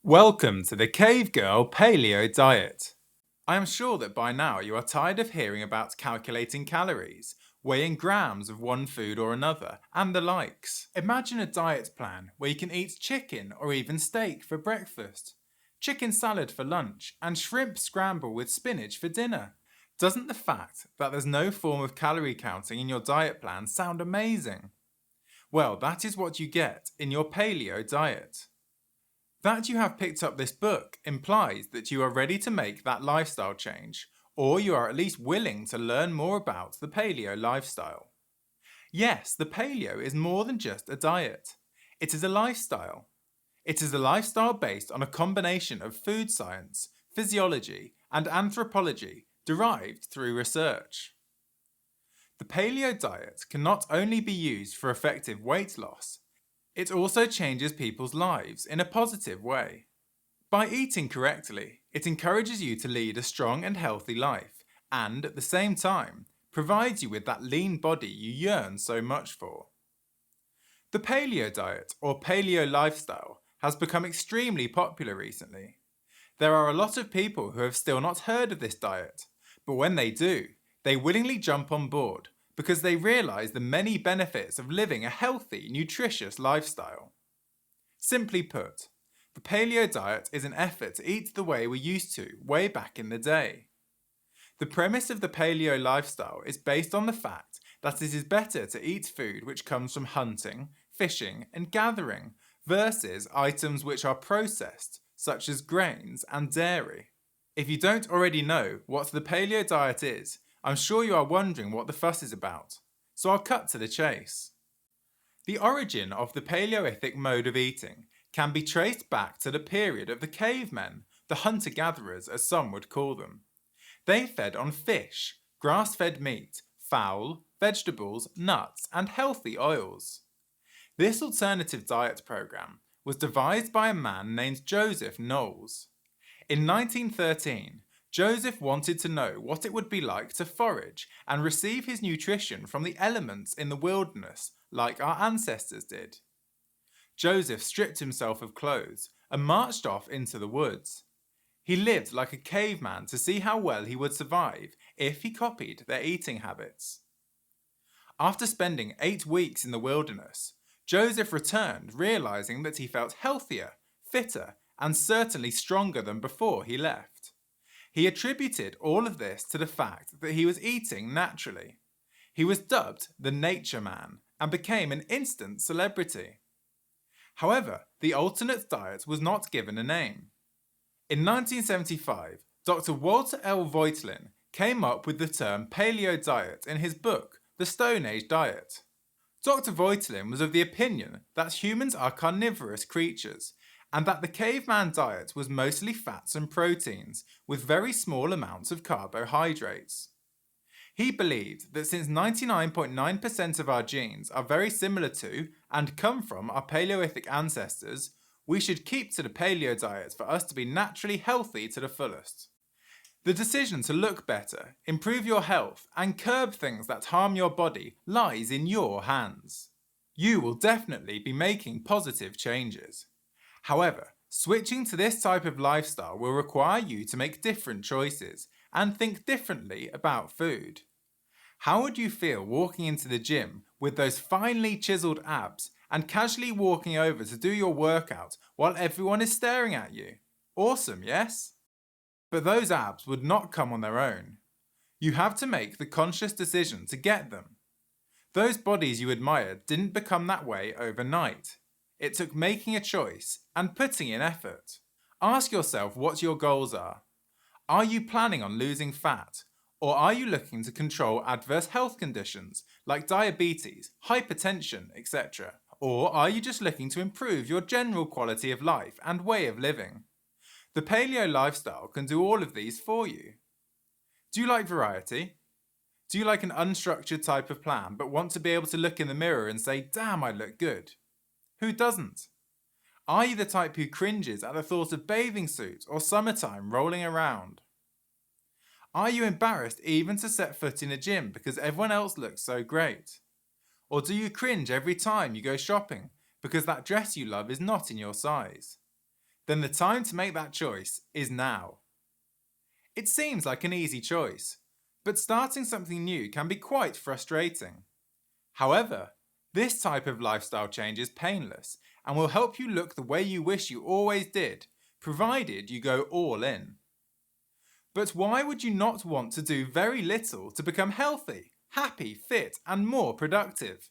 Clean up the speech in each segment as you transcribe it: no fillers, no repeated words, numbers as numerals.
Welcome to the CaveGirl Paleo Diet. I am sure that by now you are tired of hearing about calculating calories, weighing grams of one food or another, and the likes. Imagine a diet plan where you can eat chicken or even steak for breakfast, chicken salad for lunch, and shrimp scramble with spinach for dinner. Doesn't the fact that there's no form of calorie counting in your diet plan sound amazing? Well, that is what you get in your paleo diet. That you have picked up this book implies that you are ready to make that lifestyle change, or you are at least willing to learn more about the paleo lifestyle. Yes, the paleo is more than just a diet. It is a lifestyle. It is a lifestyle based on a combination of food science, physiology, and anthropology derived through research. The paleo diet can not only be used for effective weight loss, it also changes people's lives in a positive way. By eating correctly, it encourages you to lead a strong and healthy life, and at the same time, provides you with that lean body you yearn so much for. The paleo diet, or paleo lifestyle, has become extremely popular recently. There are a lot of people who have still not heard of this diet, but when they do, they willingly jump on board because they realize the many benefits of living a healthy, nutritious lifestyle. Simply put, the paleo diet is an effort to eat the way we used to way back in the day. The premise of the paleo lifestyle is based on the fact that it is better to eat food which comes from hunting, fishing, and gathering versus items which are processed, such as grains and dairy. If you don't already know what the paleo diet is, I'm sure you are wondering what the fuss is about, so I'll cut to the chase. The origin of the Paleolithic mode of eating can be traced back to the period of the cavemen, the hunter-gatherers as some would call them. They fed on fish, grass-fed meat, fowl, vegetables, nuts, and healthy oils. This alternative diet program was devised by a man named Joseph Knowles. In 1913, Joseph wanted to know what it would be like to forage and receive his nutrition from the elements in the wilderness like our ancestors did. Joseph stripped himself of clothes and marched off into the woods. He lived like a caveman to see how well he would survive if he copied their eating habits. After spending 8 weeks in the wilderness, Joseph returned realizing that he felt healthier, fitter, and certainly stronger than before he left. He attributed all of this to the fact that he was eating naturally. He was dubbed the Nature Man and became an instant celebrity. However, the alternate diet was not given a name. In 1975, Dr. Walter L. Voitlin came up with the term paleo diet in his book, The Stone Age Diet. Dr. Voitlin was of the opinion that humans are carnivorous creatures and that the caveman diet was mostly fats and proteins with very small amounts of carbohydrates. He believed that since 99.9% of our genes are very similar to and come from our Paleolithic ancestors, we should keep to the paleo diet for us to be naturally healthy to the fullest. The decision to look better, improve your health, and curb things that harm your body lies in your hands. You will definitely be making positive changes. However, switching to this type of lifestyle will require you to make different choices and think differently about food. How would you feel walking into the gym with those finely chiseled abs and casually walking over to do your workout while everyone is staring at you? Awesome, yes? But those abs would not come on their own. You have to make the conscious decision to get them. Those bodies you admired didn't become that way overnight. It took making a choice and putting in effort. Ask yourself what your goals are. Are you planning on losing fat? Or are you looking to control adverse health conditions like diabetes, hypertension, etc.? Or are you just looking to improve your general quality of life and way of living? The paleo lifestyle can do all of these for you. Do you like variety? Do you like an unstructured type of plan but want to be able to look in the mirror and say, damn, I look good? Who doesn't? Are you the type who cringes at the thought of bathing suits or summertime rolling around? Are you embarrassed even to set foot in a gym because everyone else looks so great? Or do you cringe every time you go shopping because that dress you love is not in your size? then the time to make that choice is now. It seems like an easy choice, but starting something new can be quite frustrating. However, this type of lifestyle change is painless and will help you look the way you wish you always did, provided you go all in. But why would you not want to do very little to become healthy, happy, fit, and more productive?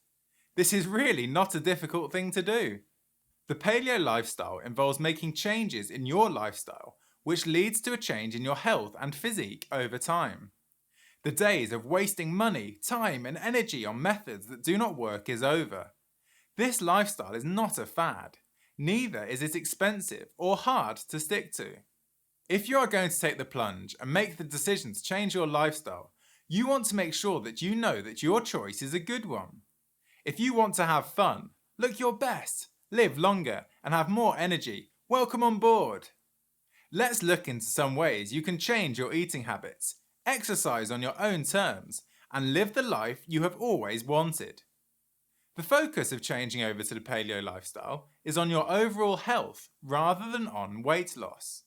This is really not a difficult thing to do. The paleo lifestyle involves making changes in your lifestyle, which leads to a change in your health and physique over time. The days of wasting money, time, and energy on methods that do not work is over. This lifestyle is not a fad. Neither is it expensive or hard to stick to. If you are going to take the plunge and make the decision to change your lifestyle, you want to make sure that you know that your choice is a good one. If you want to have fun, look your best, live longer, and have more energy, welcome on board. Let's look into some ways you can change your eating habits, exercise on your own terms, and live the life you have always wanted. The focus of changing over to the paleo lifestyle is on your overall health rather than on weight loss.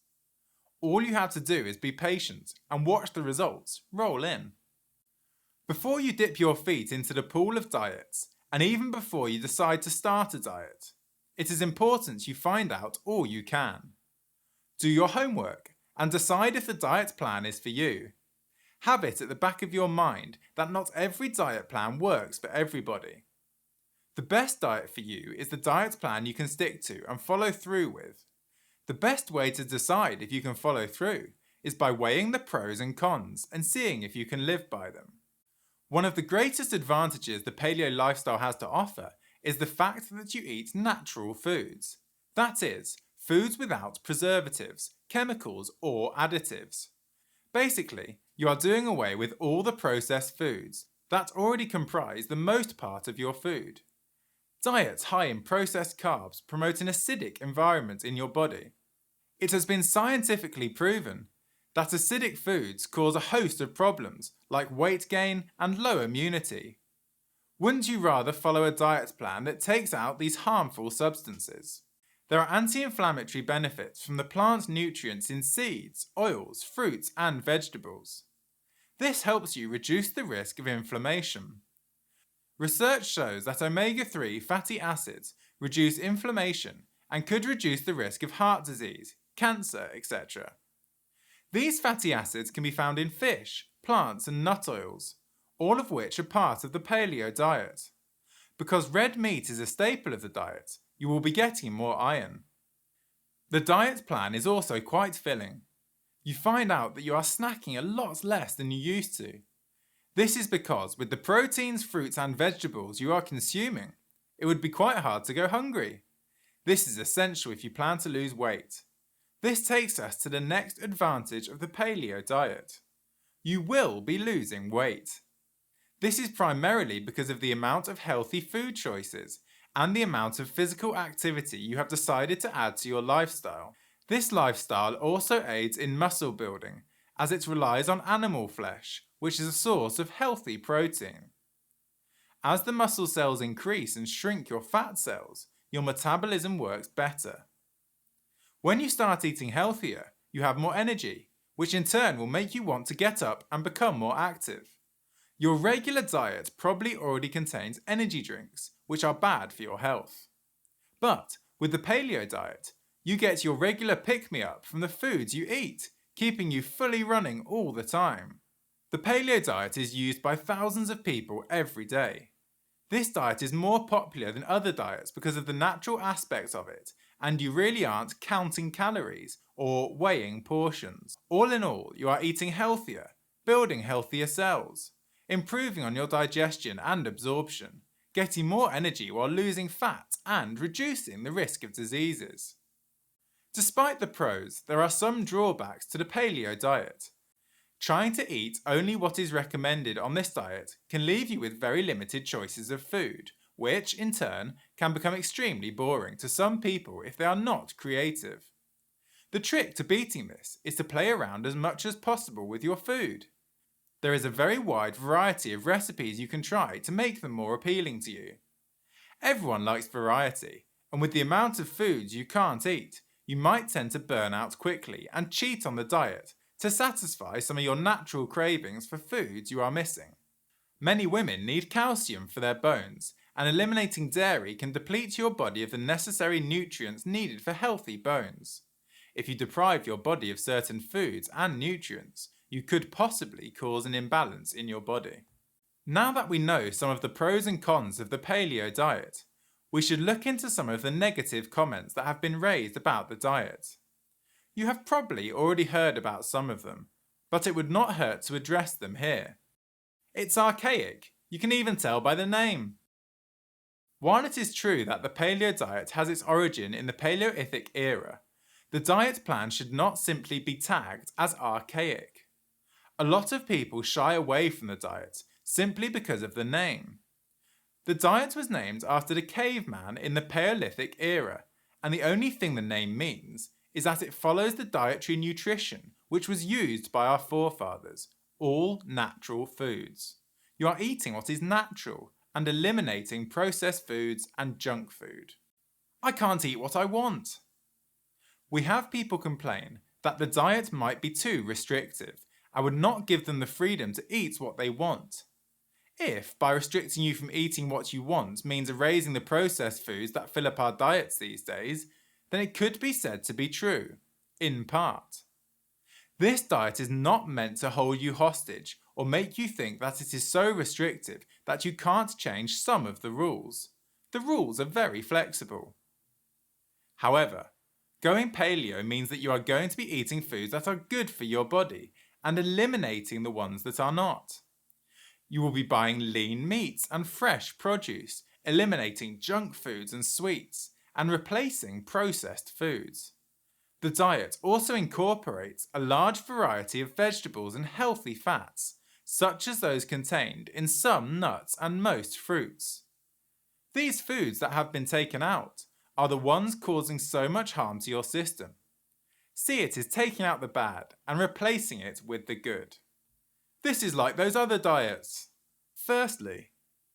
All you have to do is be patient and watch the results roll in. Before you dip your feet into the pool of diets, and even before you decide to start a diet, it is important you find out all you can. Do your homework and decide if the diet plan is for you. Have it at the back of your mind that not every diet plan works for everybody. The best diet for you is the diet plan you can stick to and follow through with. The best way to decide if you can follow through is by weighing the pros and cons and seeing if you can live by them. One of the greatest advantages the paleo lifestyle has to offer is the fact that you eat natural foods. That is, foods without preservatives, chemicals, or additives. Basically, you are doing away with all the processed foods that already comprise the most part of your food. Diets high in processed carbs promote an acidic environment in your body. It has been scientifically proven that acidic foods cause a host of problems like weight gain and low immunity. Wouldn't you rather follow a diet plan that takes out these harmful substances? There are anti-inflammatory benefits from the plant nutrients in seeds, oils, fruits, and vegetables. This helps you reduce the risk of inflammation. Research shows that omega-3 fatty acids reduce inflammation and could reduce the risk of heart disease, cancer, etc. These fatty acids can be found in fish, plants, and nut oils, all of which are part of the paleo diet. Because red meat is a staple of the diet, you will be getting more iron. The diet plan is also quite filling. You find out that you are snacking a lot less than you used to. This is because with the proteins, fruits, and vegetables you are consuming, it would be quite hard to go hungry. This is essential if you plan to lose weight. This takes us to the next advantage of the paleo diet. You will be losing weight. This is primarily because of the amount of healthy food choices and the amount of physical activity you have decided to add to your lifestyle. This lifestyle also aids in muscle building, as it relies on animal flesh, which is a source of healthy protein. As the muscle cells increase and shrink your fat cells, your metabolism works better. When you start eating healthier, you have more energy, which in turn will make you want to get up and become more active. Your regular diet probably already contains energy drinks, which are bad for your health. But with the paleo diet, you get your regular pick-me-up from the foods you eat, keeping you fully running all the time. The paleo diet is used by thousands of people every day. This diet is more popular than other diets because of the natural aspects of it, and you really aren't counting calories or weighing portions. All in all, you are eating healthier, building healthier cells, improving on your digestion and absorption, getting more energy while losing fat and reducing the risk of diseases. Despite the pros, there are some drawbacks to the paleo diet. Trying to eat only what is recommended on this diet can leave you with very limited choices of food, which, in turn, can become extremely boring to some people if they are not creative. The trick to beating this is to play around as much as possible with your food. There is a very wide variety of recipes you can try to make them more appealing to you. Everyone likes variety, and with the amount of foods you can't eat, you might tend to burn out quickly and cheat on the diet to satisfy some of your natural cravings for foods you are missing. Many women need calcium for their bones, and eliminating dairy can deplete your body of the necessary nutrients needed for healthy bones. If you deprive your body of certain foods and nutrients, you could possibly cause an imbalance in your body. Now that we know some of the pros and cons of the paleo diet, we should look into some of the negative comments that have been raised about the diet. You have probably already heard about some of them, but it would not hurt to address them here. It's archaic, you can even tell by the name. While it is true that the paleo diet has its origin in the Paleolithic era, the diet plan should not simply be tagged as archaic. A lot of people shy away from the diet simply because of the name. The diet was named after the caveman in the Paleolithic era, and the only thing the name means is that it follows the dietary nutrition which was used by our forefathers, all natural foods. You are eating what is natural and eliminating processed foods and junk food. I can't eat what I want. We have people complain that the diet might be too restrictive and would not give them the freedom to eat what they want. If, by restricting you from eating what you want means erasing the processed foods that fill up our diets these days, then it could be said to be true, in part. This diet is not meant to hold you hostage or make you think that it is so restrictive that you can't change some of the rules. The rules are very flexible. However, going paleo means that you are going to be eating foods that are good for your body and eliminating the ones that are not. You will be buying lean meats and fresh produce, eliminating junk foods and sweets, and replacing processed foods. The diet also incorporates a large variety of vegetables and healthy fats, such as those contained in some nuts and most fruits. These foods that have been taken out are the ones causing so much harm to your system. See it as taking out the bad and replacing it with the good. This is like those other diets. Firstly,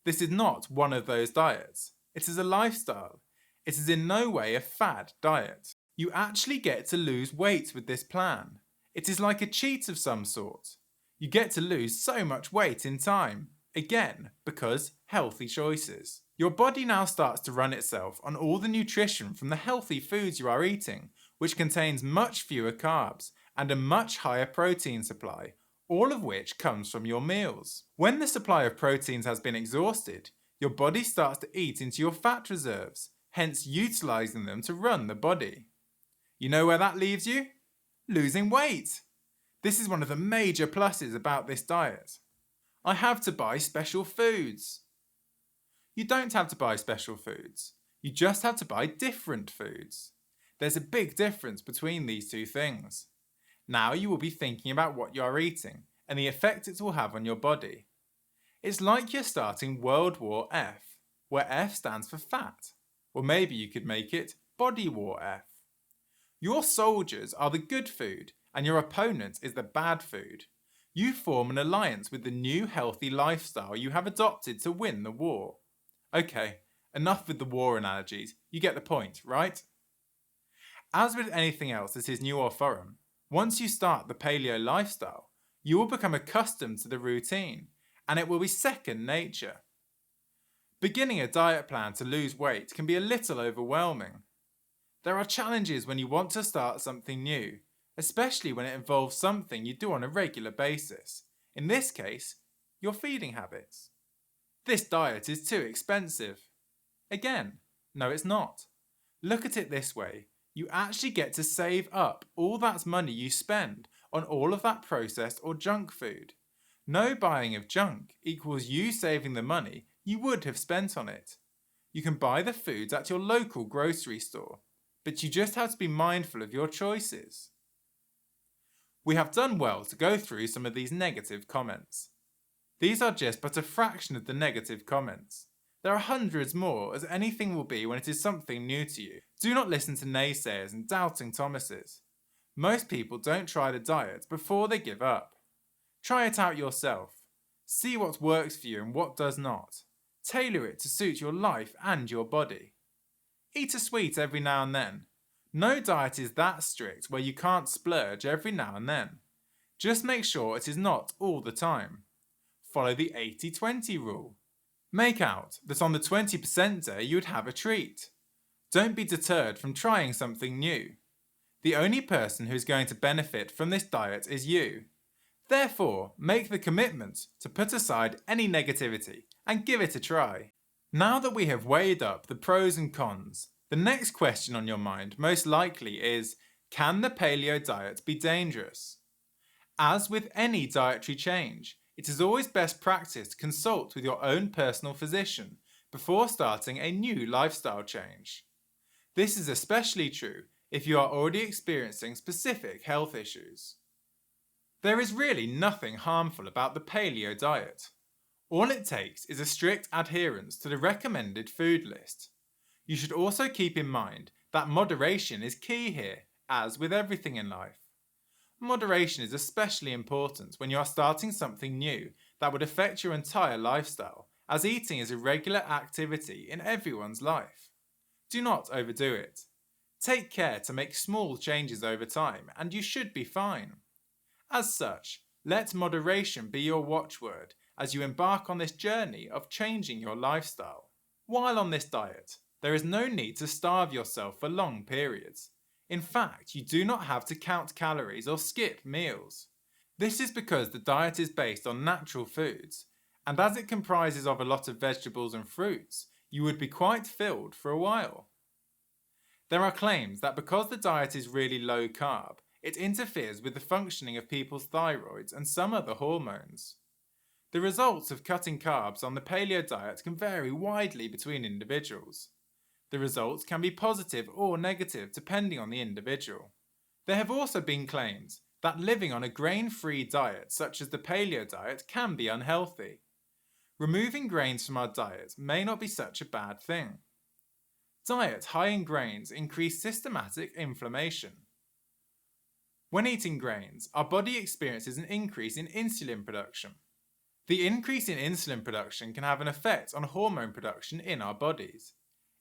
this is not one of those diets. It is a lifestyle. It is in no way a fad diet. You actually get to lose weight with this plan. It is like a cheat of some sort. You get to lose so much weight in time. Again, because healthy choices. Your body now starts to run itself on all the nutrition from the healthy foods you are eating, which contains much fewer carbs and a much higher protein supply, all of which comes from your meals. When the supply of proteins has been exhausted, your body starts to eat into your fat reserves, hence utilising them to run the body. You know where that leaves you? Losing weight. This is one of the major pluses about this diet. I have to buy special foods. You don't have to buy special foods. You just have to buy different foods. There's a big difference between these two things. Now you will be thinking about what you are eating and the effect it will have on your body. It's like you're starting World War F, where F stands for fat. Or maybe you could make it Body War F. Your soldiers are the good food and your opponent is the bad food. You form an alliance with the new healthy lifestyle you have adopted to win the war. Okay, enough with the war analogies. You get the point, right? As with anything else that is new or foreign, once you start the paleo lifestyle, you will become accustomed to the routine and it will be second nature. Beginning a diet plan to lose weight can be a little overwhelming. There are challenges when you want to start something new, especially when it involves something you do on a regular basis. In this case, your feeding habits. This diet is too expensive. Again, no it's not. Look at it this way. You actually get to save up all that money you spend on all of that processed or junk food. No buying of junk equals you saving the money you would have spent on it. You can buy the foods at your local grocery store, but you just have to be mindful of your choices. We have done well to go through some of these negative comments. These are just but a fraction of the negative comments. There are hundreds more, as anything will be when it is something new to you. Do not listen to naysayers and doubting Thomases. Most people don't try the diet before they give up. Try it out yourself. See what works for you and what does not. Tailor it to suit your life and your body. Eat a sweet every now and then. No diet is that strict where you can't splurge every now and then. Just make sure it is not all the time. Follow the 80-20 rule. Make out that on the 20% day you would have a treat. Don't be deterred from trying something new. The only person who is going to benefit from this diet is you. Therefore, make the commitment to put aside any negativity and give it a try. Now that we have weighed up the pros and cons, the next question on your mind most likely is, can the paleo diet be dangerous? As with any dietary change, it is always best practice to consult with your own personal physician before starting a new lifestyle change. This is especially true if you are already experiencing specific health issues. There is really nothing harmful about the paleo diet. All it takes is a strict adherence to the recommended food list. You should also keep in mind that moderation is key here, as with everything in life. Moderation is especially important when you are starting something new that would affect your entire lifestyle, as eating is a regular activity in everyone's life. Do not overdo it. Take care to make small changes over time, and you should be fine. As such, let moderation be your watchword as you embark on this journey of changing your lifestyle. While on this diet, there is no need to starve yourself for long periods. In fact, you do not have to count calories or skip meals. This is because the diet is based on natural foods, and as it comprises of a lot of vegetables and fruits, you would be quite filled for a while. There are claims that because the diet is really low carb, it interferes with the functioning of people's thyroids and some other hormones. The results of cutting carbs on the paleo diet can vary widely between individuals. The results can be positive or negative depending on the individual. There have also been claims that living on a grain-free diet such as the paleo diet can be unhealthy. Removing grains from our diet may not be such a bad thing. Diets high in grains increase systematic inflammation. When eating grains, our body experiences an increase in insulin production. The increase in insulin production can have an effect on hormone production in our bodies.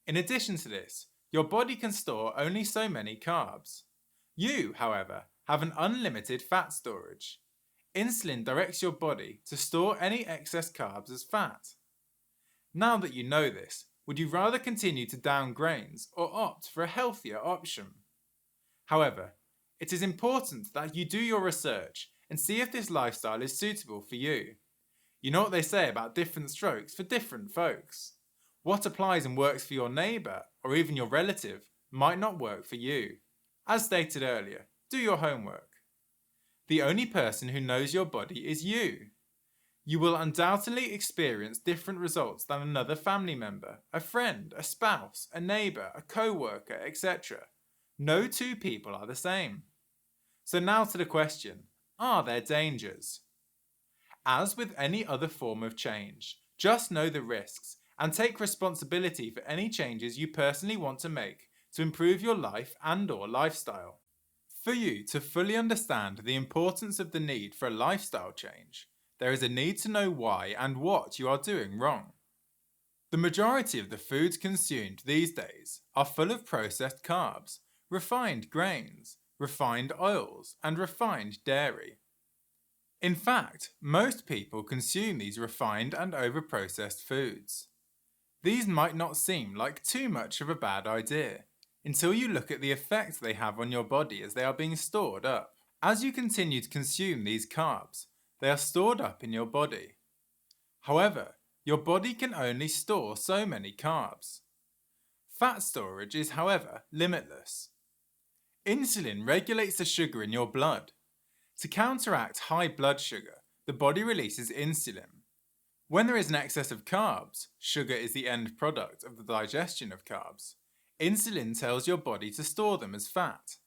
In addition to this, your body can store only so many carbs. You, however, have an unlimited fat storage. Insulin directs your body to store any excess carbs as fat. Now that you know this, would you rather continue to down grains or opt for a healthier option? However, it is important that you do your research and see if this lifestyle is suitable for you. You know what they say about different strokes for different folks. What applies and works for your neighbour or even your relative might not work for you. As stated earlier, do your homework. The only person who knows your body is you. You will undoubtedly experience different results than another family member, a friend, a spouse, a neighbour, a co-worker, etc. No two people are the same. So now to the question, are there dangers? As with any other form of change, just know the risks and take responsibility for any changes you personally want to make to improve your life and/or lifestyle. For you to fully understand the importance of the need for a lifestyle change, there is a need to know why and what you are doing wrong. The majority of the foods consumed these days are full of processed carbs, refined grains, refined oils, and refined dairy. In fact, most people consume these refined and overprocessed foods. These might not seem like too much of a bad idea until you look at the effect they have on your body as they are being stored up. As you continue to consume these carbs, they are stored up in your body. However, your body can only store so many carbs. Fat storage is, however, limitless. Insulin regulates the sugar in your blood. To counteract high blood sugar, the body releases insulin. When there is an excess of carbs, sugar is the end product of the digestion of carbs, insulin tells your body to store them as fat.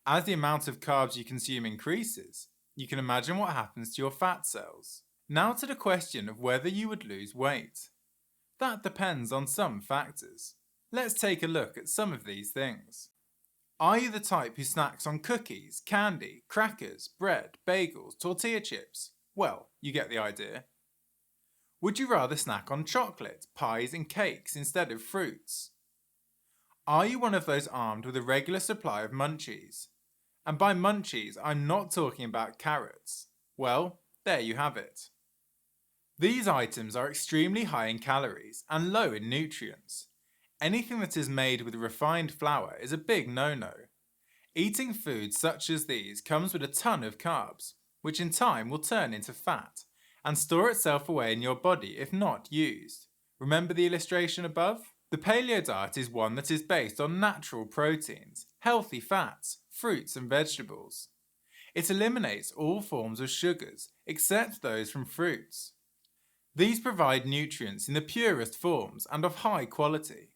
As the amount of carbs you consume increases, you can imagine what happens to your fat cells. Now to the question of whether you would lose weight. That depends on some factors. Let's take a look at some of these things. Are you the type who snacks on cookies, candy, crackers, bread, bagels, tortilla chips? Well, you get the idea. Would you rather snack on chocolate, pies and cakes instead of fruits? Are you one of those armed with a regular supply of munchies? And by munchies, I'm not talking about carrots. Well, there you have it. These items are extremely high in calories and low in nutrients. Anything that is made with refined flour is a big no-no. Eating foods such as these comes with a ton of carbs, which in time will turn into fat and store itself away in your body if not used. Remember the illustration above? The paleo diet is one that is based on natural proteins, healthy fats, fruits and vegetables. It eliminates all forms of sugars except those from fruits. These provide nutrients in the purest forms and of high quality.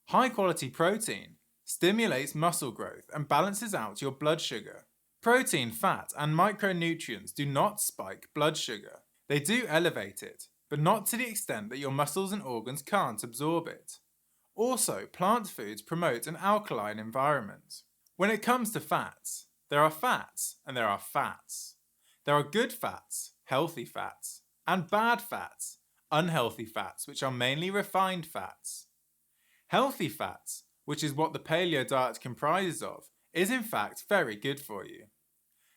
High quality protein stimulates muscle growth and balances out your blood sugar. Protein, fat and micronutrients do not spike blood sugar. They do elevate it, but not to the extent that your muscles and organs can't absorb it. Also, plant foods promote an alkaline environment. When it comes to fats, there are fats and there are fats. There are good fats, healthy fats, and bad fats, unhealthy fats, which are mainly refined fats. Healthy fats, which is what the paleo diet comprises of, is in fact very good for you.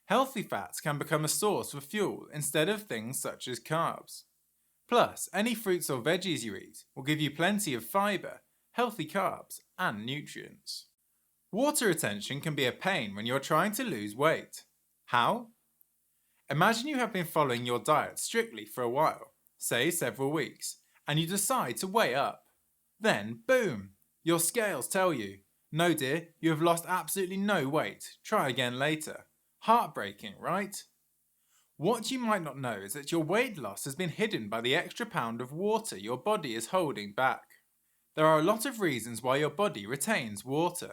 Healthy fats can become a source for fuel instead of things such as carbs. Plus, any fruits or veggies you eat will give you plenty of fibre, healthy carbs, and nutrients. Water retention can be a pain when you're trying to lose weight. How? Imagine you have been following your diet strictly for a while, say several weeks, and you decide to weigh up. Then, boom, your scales tell you, no dear, you have lost absolutely no weight, try again later. Heartbreaking, right? What you might not know is that your weight loss has been hidden by the extra pound of water your body is holding back. There are a lot of reasons why your body retains water.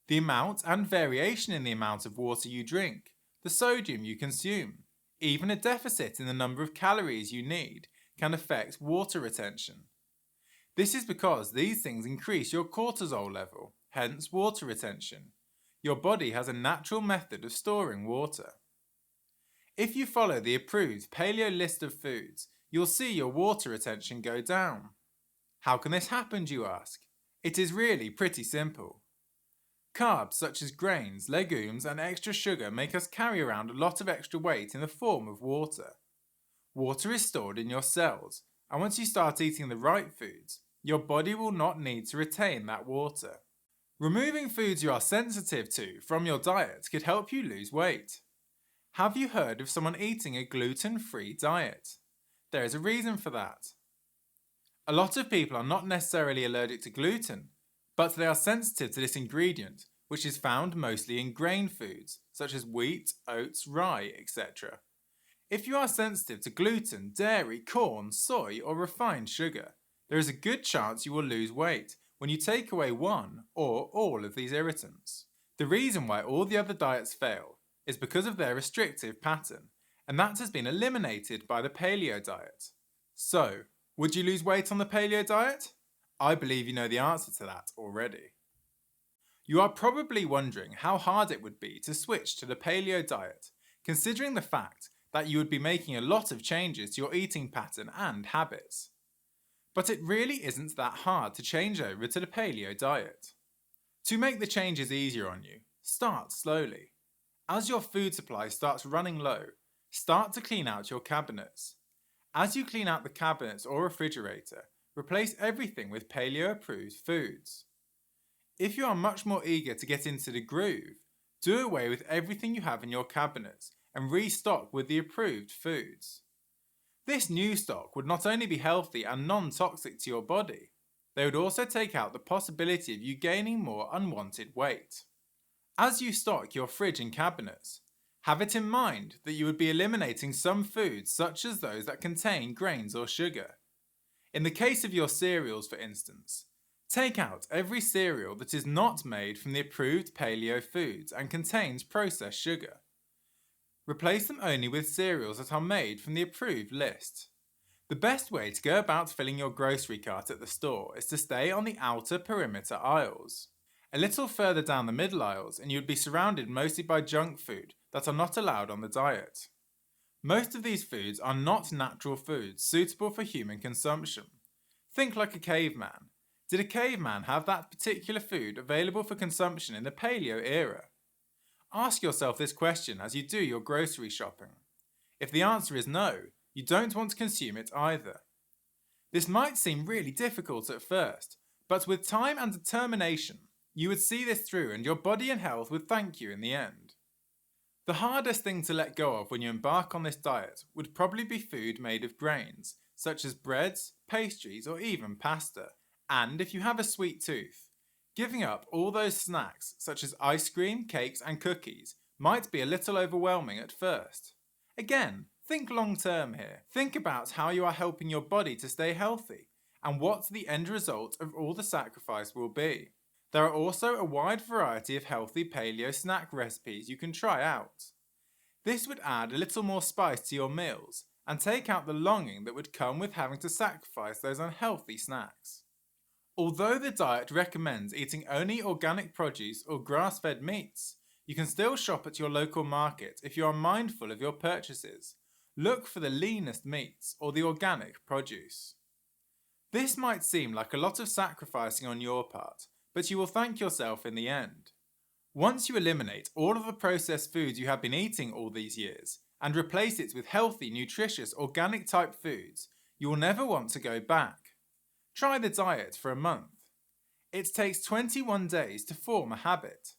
The amount and variation in the amount of water you drink, the sodium you consume, even a deficit in the number of calories you need can affect water retention. This is because these things increase your cortisol level, hence water retention. Your body has a natural method of storing water. If you follow the approved paleo list of foods, you'll see your water retention go down. How can this happen, do you ask? It is really pretty simple. Carbs such as grains, legumes and extra sugar make us carry around a lot of extra weight in the form of water. Water is stored in your cells, and once you start eating the right foods, your body will not need to retain that water. Removing foods you are sensitive to from your diet could help you lose weight. Have you heard of someone eating a gluten-free diet? There is a reason for that. A lot of people are not necessarily allergic to gluten, but they are sensitive to this ingredient, which is found mostly in grain foods, such as wheat, oats, rye, etc. If you are sensitive to gluten, dairy, corn, soy, or refined sugar, there is a good chance you will lose weight when you take away one or all of these irritants. The reason why all the other diets fail is because of their restrictive pattern, and that has been eliminated by the paleo diet. So, would you lose weight on the paleo diet? I believe you know the answer to that already. You are probably wondering how hard it would be to switch to the paleo diet, considering the fact that you would be making a lot of changes to your eating pattern and habits. But it really isn't that hard to change over to the paleo diet. To make the changes easier on you, start slowly. As your food supply starts running low, start to clean out your cabinets. As you clean out the cabinets or refrigerator, replace everything with paleo-approved foods. If you are much more eager to get into the groove, do away with everything you have in your cabinets and restock with the approved foods. This new stock would not only be healthy and non-toxic to your body, they would also take out the possibility of you gaining more unwanted weight. As you stock your fridge and cabinets, have it in mind that you would be eliminating some foods such as those that contain grains or sugar. In the case of your cereals, for instance, take out every cereal that is not made from the approved paleo foods and contains processed sugar. Replace them only with cereals that are made from the approved list. The best way to go about filling your grocery cart at the store is to stay on the outer perimeter aisles. A little further down the middle aisles and you'd be surrounded mostly by junk food that are not allowed on the diet. Most of these foods are not natural foods suitable for human consumption. Think like a caveman. Did a caveman have that particular food available for consumption in the Paleo era? Ask yourself this question as you do your grocery shopping. If the answer is no, you don't want to consume it either. This might seem really difficult at first, but with time and determination, you would see this through and your body and health would thank you in the end. The hardest thing to let go of when you embark on this diet would probably be food made of grains, such as breads, pastries, or even pasta. And if you have a sweet tooth, giving up all those snacks, such as ice cream, cakes, and cookies, might be a little overwhelming at first. Again, think long term here. Think about how you are helping your body to stay healthy and what the end result of all the sacrifice will be. There are also a wide variety of healthy paleo snack recipes you can try out. This would add a little more spice to your meals and take out the longing that would come with having to sacrifice those unhealthy snacks. Although the diet recommends eating only organic produce or grass-fed meats, you can still shop at your local market if you are mindful of your purchases. Look for the leanest meats or the organic produce. This might seem like a lot of sacrificing on your part, but you will thank yourself in the end. Once you eliminate all of the processed foods you have been eating all these years and replace it with healthy, nutritious, organic type foods, you will never want to go back. Try the diet for a month. It takes 21 days to form a habit.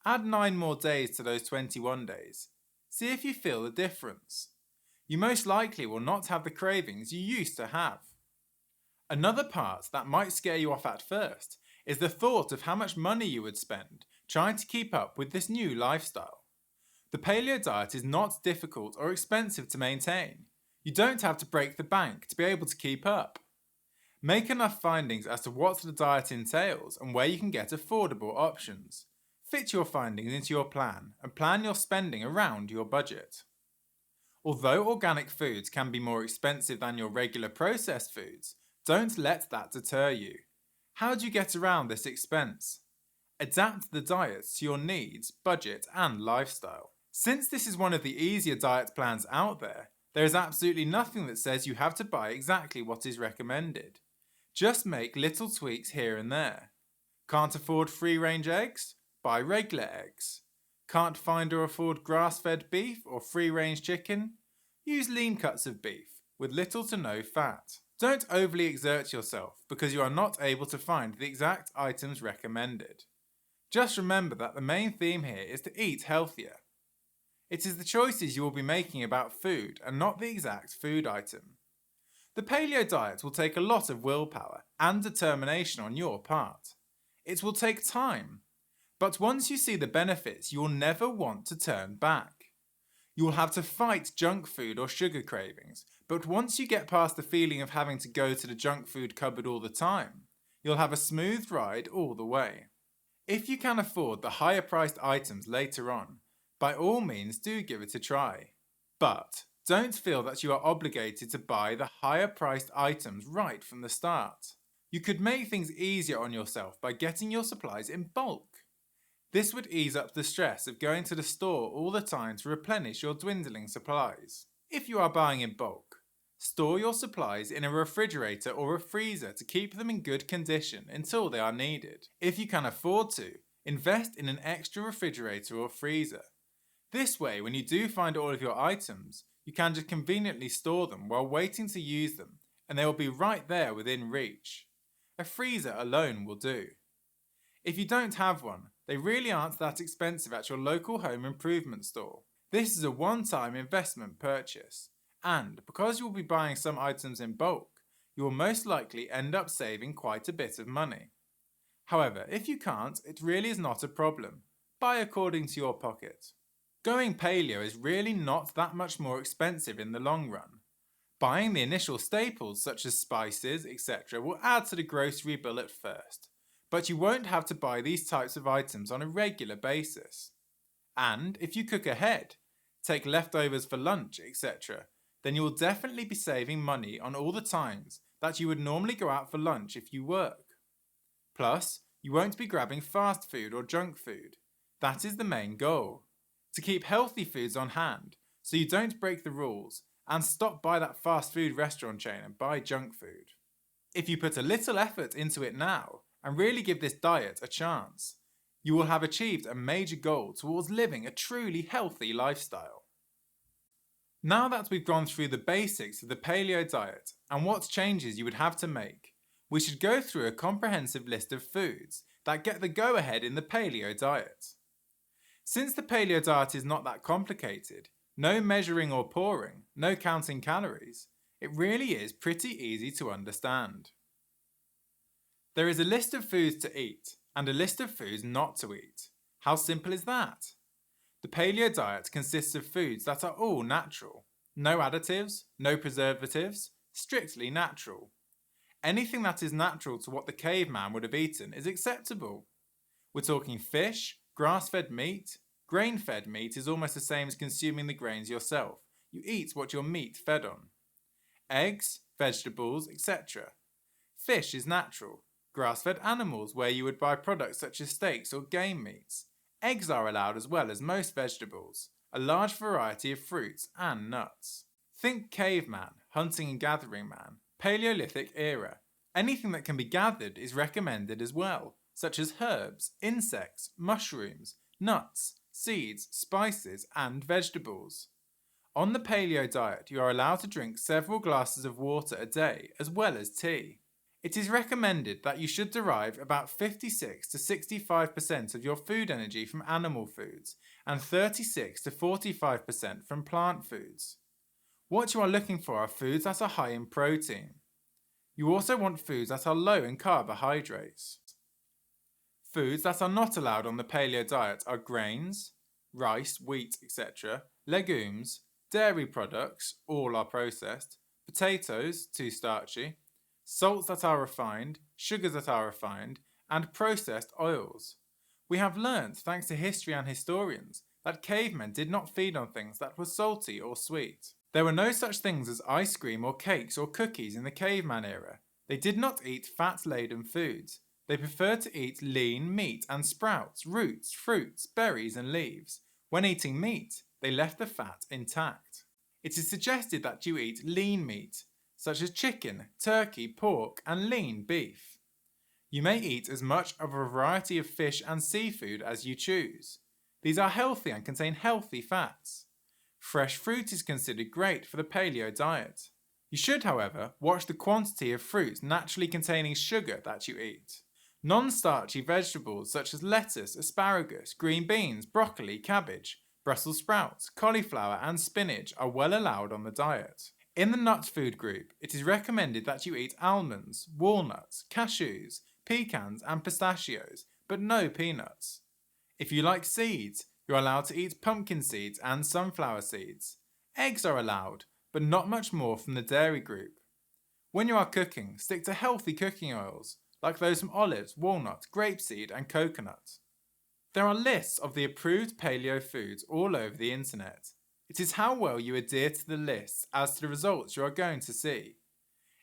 Add 9 more days to those 21 days. See if you feel the difference. You most likely will not have the cravings you used to have. Another part that might scare you off at first is the thought of how much money you would spend trying to keep up with this new lifestyle. The paleo diet is not difficult or expensive to maintain. You don't have to break the bank to be able to keep up. Make enough findings as to what the diet entails and where you can get affordable options. Fit your findings into your plan and plan your spending around your budget. Although organic foods can be more expensive than your regular processed foods, don't let that deter you. How do you get around this expense? Adapt the diet to your needs, budget, and lifestyle. Since this is one of the easier diet plans out there, there is absolutely nothing that says you have to buy exactly what is recommended. Just make little tweaks here and there. Can't afford free-range eggs? Buy regular eggs. Can't find or afford grass-fed beef or free-range chicken? Use lean cuts of beef with little to no fat. Don't overly exert yourself because you are not able to find the exact items recommended. Just remember that the main theme here is to eat healthier. It is the choices you will be making about food and not the exact food item. The paleo diet will take a lot of willpower and determination on your part. It will take time, but once you see the benefits, you will never want to turn back. You will have to fight junk food or sugar cravings, but once you get past the feeling of having to go to the junk food cupboard all the time, you'll have a smooth ride all the way. If you can afford the higher priced items later on, by all means do give it a try. But don't feel that you are obligated to buy the higher priced items right from the start. You could make things easier on yourself by getting your supplies in bulk. This would ease up the stress of going to the store all the time to replenish your dwindling supplies. If you are buying in bulk, store your supplies in a refrigerator or a freezer to keep them in good condition until they are needed. If you can afford to, invest in an extra refrigerator or freezer. This way, when you do find all of your items, you can just conveniently store them while waiting to use them, and they will be right there within reach. A freezer alone will do. If you don't have one, they really aren't that expensive at your local home improvement store. This is a one-time investment purchase, and because you will be buying some items in bulk, you will most likely end up saving quite a bit of money. However, if you can't, it really is not a problem. Buy according to your pocket. Going paleo is really not that much more expensive in the long run. Buying the initial staples such as spices, etc. will add to the grocery bill at first, but you won't have to buy these types of items on a regular basis. And if you cook ahead, take leftovers for lunch, etc., then you will definitely be saving money on all the times that you would normally go out for lunch if you work. Plus, you won't be grabbing fast food or junk food. That is the main goal. To keep healthy foods on hand so you don't break the rules and stop by that fast food restaurant chain and buy junk food. If you put a little effort into it now and really give this diet a chance, you will have achieved a major goal towards living a truly healthy lifestyle. Now that we've gone through the basics of the paleo diet and what changes you would have to make, we should go through a comprehensive list of foods that get the go-ahead in the paleo diet. Since the paleo diet is not that complicated, no measuring or pouring, no counting calories, it really is pretty easy to understand. There is a list of foods to eat and a list of foods not to eat. How simple is that? The paleo diet consists of foods that are all natural. No additives, no preservatives, strictly natural. Anything that is natural to what the caveman would have eaten is acceptable. We're talking fish, grass-fed meat. Grain-fed meat is almost the same as consuming the grains yourself. You eat what your meat fed on. Eggs, vegetables, etc. Fish is natural. Grass-fed animals where you would buy products such as steaks or game meats. Eggs are allowed as well as most vegetables. A large variety of fruits and nuts. Think caveman, hunting and gathering man, Paleolithic era. Anything that can be gathered is recommended as well, such as herbs, insects, mushrooms, nuts, seeds, spices and vegetables. On the paleo diet, you are allowed to drink several glasses of water a day as well as tea. It is recommended that you should derive about 56 to 65% of your food energy from animal foods and 36 to 45% from plant foods. What you are looking for are foods that are high in protein. You also want foods that are low in carbohydrates. Foods that are not allowed on the paleo diet are grains, rice, wheat, etc., legumes, dairy products, all are processed, potatoes, too starchy, salts that are refined, sugars that are refined, and processed oils. We have learnt, thanks to history and historians, that cavemen did not feed on things that were salty or sweet. There were no such things as ice cream or cakes or cookies in the caveman era. They did not eat fat-laden foods. They preferred to eat lean meat and sprouts, roots, fruits, berries and leaves. When eating meat, they left the fat intact. It is suggested that you eat lean meat, such as chicken, turkey, pork and lean beef. You may eat as much of a variety of fish and seafood as you choose. These are healthy and contain healthy fats. Fresh fruit is considered great for the paleo diet. You should, however, watch the quantity of fruits naturally containing sugar that you eat. Non-starchy vegetables such as lettuce, asparagus, green beans, broccoli, cabbage, Brussels sprouts, cauliflower and spinach are well allowed on the diet. In the nut food group, it is recommended that you eat almonds, walnuts, cashews, pecans and pistachios, but no peanuts. If you like seeds, you're allowed to eat pumpkin seeds and sunflower seeds. Eggs are allowed, but not much more from the dairy group. When you are cooking, stick to healthy cooking oils, like those from olives, walnut, grapeseed and coconut. There are lists of the approved paleo foods all over the internet. It is how well you adhere to the lists as to the results you are going to see.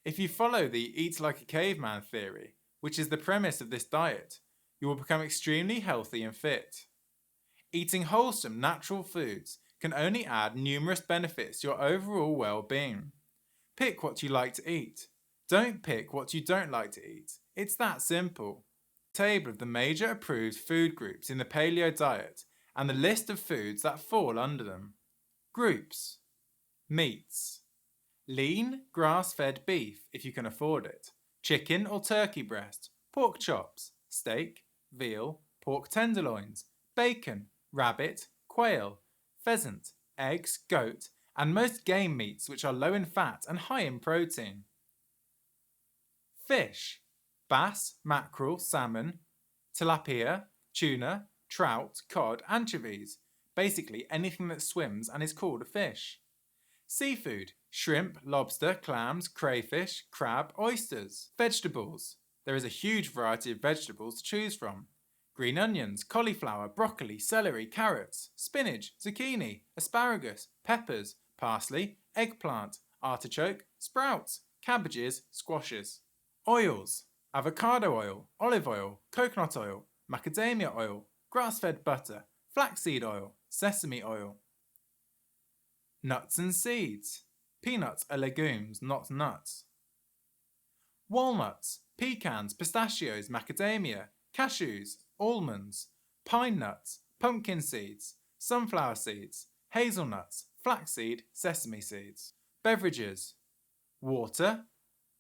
If you follow the eat like a caveman theory, which is the premise of this diet, you will become extremely healthy and fit. Eating wholesome, natural foods can only add numerous benefits to your overall well-being. Pick what you like to eat. Don't pick what you don't like to eat. It's that simple. Table of the major approved food groups in the paleo diet and the list of foods that fall under them. Groups. Meats. Lean, grass-fed beef if you can afford it. Chicken or turkey breast. Pork chops. Steak. Veal. Pork tenderloins. Bacon. Rabbit. Quail. Pheasant. Eggs. Goat. And most game meats which are low in fat and high in protein. Fish. Bass, mackerel, salmon, tilapia, tuna, trout, cod, anchovies. Basically anything that swims and is called a fish. Seafood. Shrimp, lobster, clams, crayfish, crab, oysters. Vegetables. There is a huge variety of vegetables to choose from. Green onions, cauliflower, broccoli, celery, carrots, spinach, zucchini, asparagus, peppers, parsley, eggplant, artichoke, sprouts, cabbages, squashes. Oils. Avocado oil, olive oil, coconut oil, macadamia oil, grass-fed butter, flaxseed oil, sesame oil. Nuts and seeds. Peanuts are legumes, not nuts. walnuts, pecans, pistachios, macadamia, cashews, almonds, pine nuts, pumpkin seeds, sunflower seeds, hazelnuts, flaxseed, sesame seeds. Beverages: water,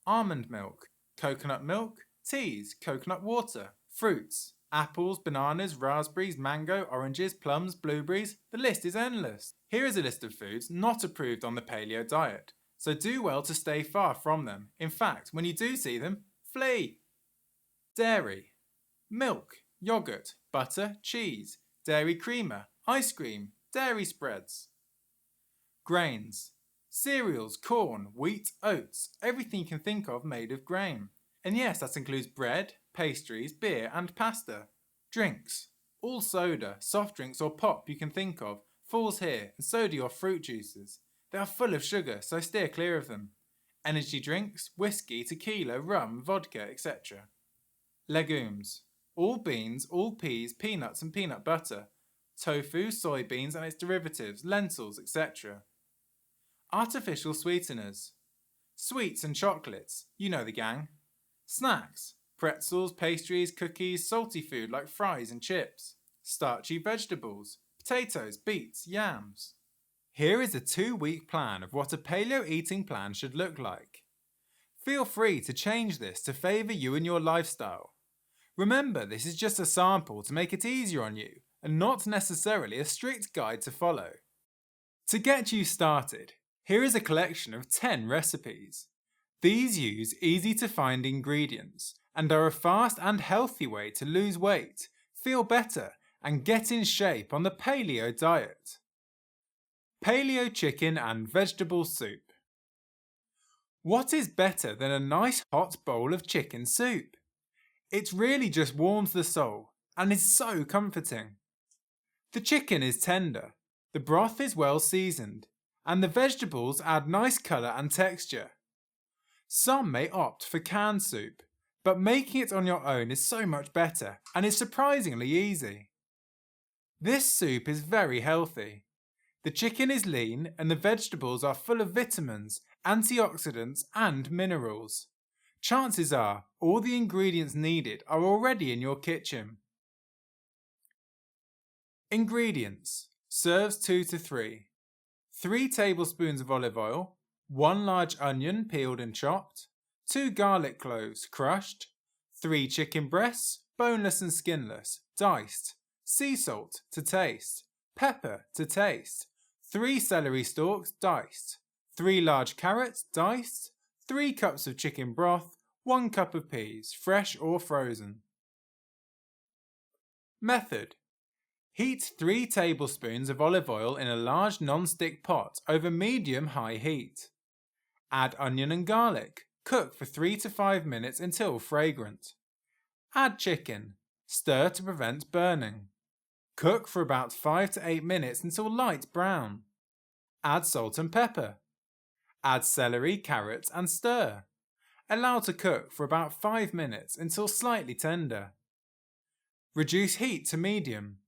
almond milk, coconut milk, teas, coconut water. Fruits: apples, bananas, raspberries, mango, oranges, plums, blueberries. The list is endless. Here is a list of foods not approved on the paleo diet, so do well to stay far from them. In fact, when you do see them, flee. Dairy: milk, yogurt, butter, cheese, dairy creamer, ice cream, dairy spreads. Grains: cereals, corn, wheat, oats, everything you can think of made of grain. And yes, that includes bread, pastries, beer and pasta. Drinks: all soda, soft drinks or pop you can think of falls here, and so do your fruit juices. They are full of sugar, so steer clear of them. Energy drinks, whiskey, tequila, rum, vodka, etc. Legumes: all beans, all peas, peanuts and peanut butter, tofu, soybeans and its derivatives, lentils, etc. Artificial sweeteners: sweets and chocolates, you know the gang. Snacks: pretzels, pastries, cookies, salty food like fries and chips. Starchy vegetables: potatoes, beets, yams. Here is a 2-week plan of what a paleo eating plan should look like. Feel free to change this to favour you and your lifestyle. Remember, this is just a sample to make it easier on you and not necessarily a strict guide to follow. To get you started, here is a collection of 10 recipes. These use easy to find ingredients and are a fast and healthy way to lose weight, feel better and get in shape on the paleo diet. Paleo chicken and vegetable soup. What is better than a nice hot bowl of chicken soup? It really just warms the soul and is so comforting. The chicken is tender, the broth is well seasoned, and the vegetables add nice colour and texture. Some may opt for canned soup, but making it on your own is so much better and is surprisingly easy. This soup is very healthy. The chicken is lean and the vegetables are full of vitamins, antioxidants and minerals. Chances are all the ingredients needed are already in your kitchen. Ingredients: serves 2 to 3. 3 tablespoons of olive oil, 1 large onion peeled and chopped, 2 garlic cloves crushed, 3 chicken breasts, boneless and skinless, diced, sea salt to taste, pepper to taste, 3 celery stalks diced, 3 large carrots diced, 3 cups of chicken broth, 1 cup of peas, fresh or frozen. Method: heat 3 tablespoons of olive oil in a large non-stick pot over medium-high heat. Add onion and garlic. Cook for 3 to 5 minutes until fragrant. Add chicken. Stir to prevent burning. Cook for about 5 to 8 minutes until light brown. Add salt and pepper. Add celery, carrots and stir. Allow to cook for about 5 minutes until slightly tender. Reduce heat to medium.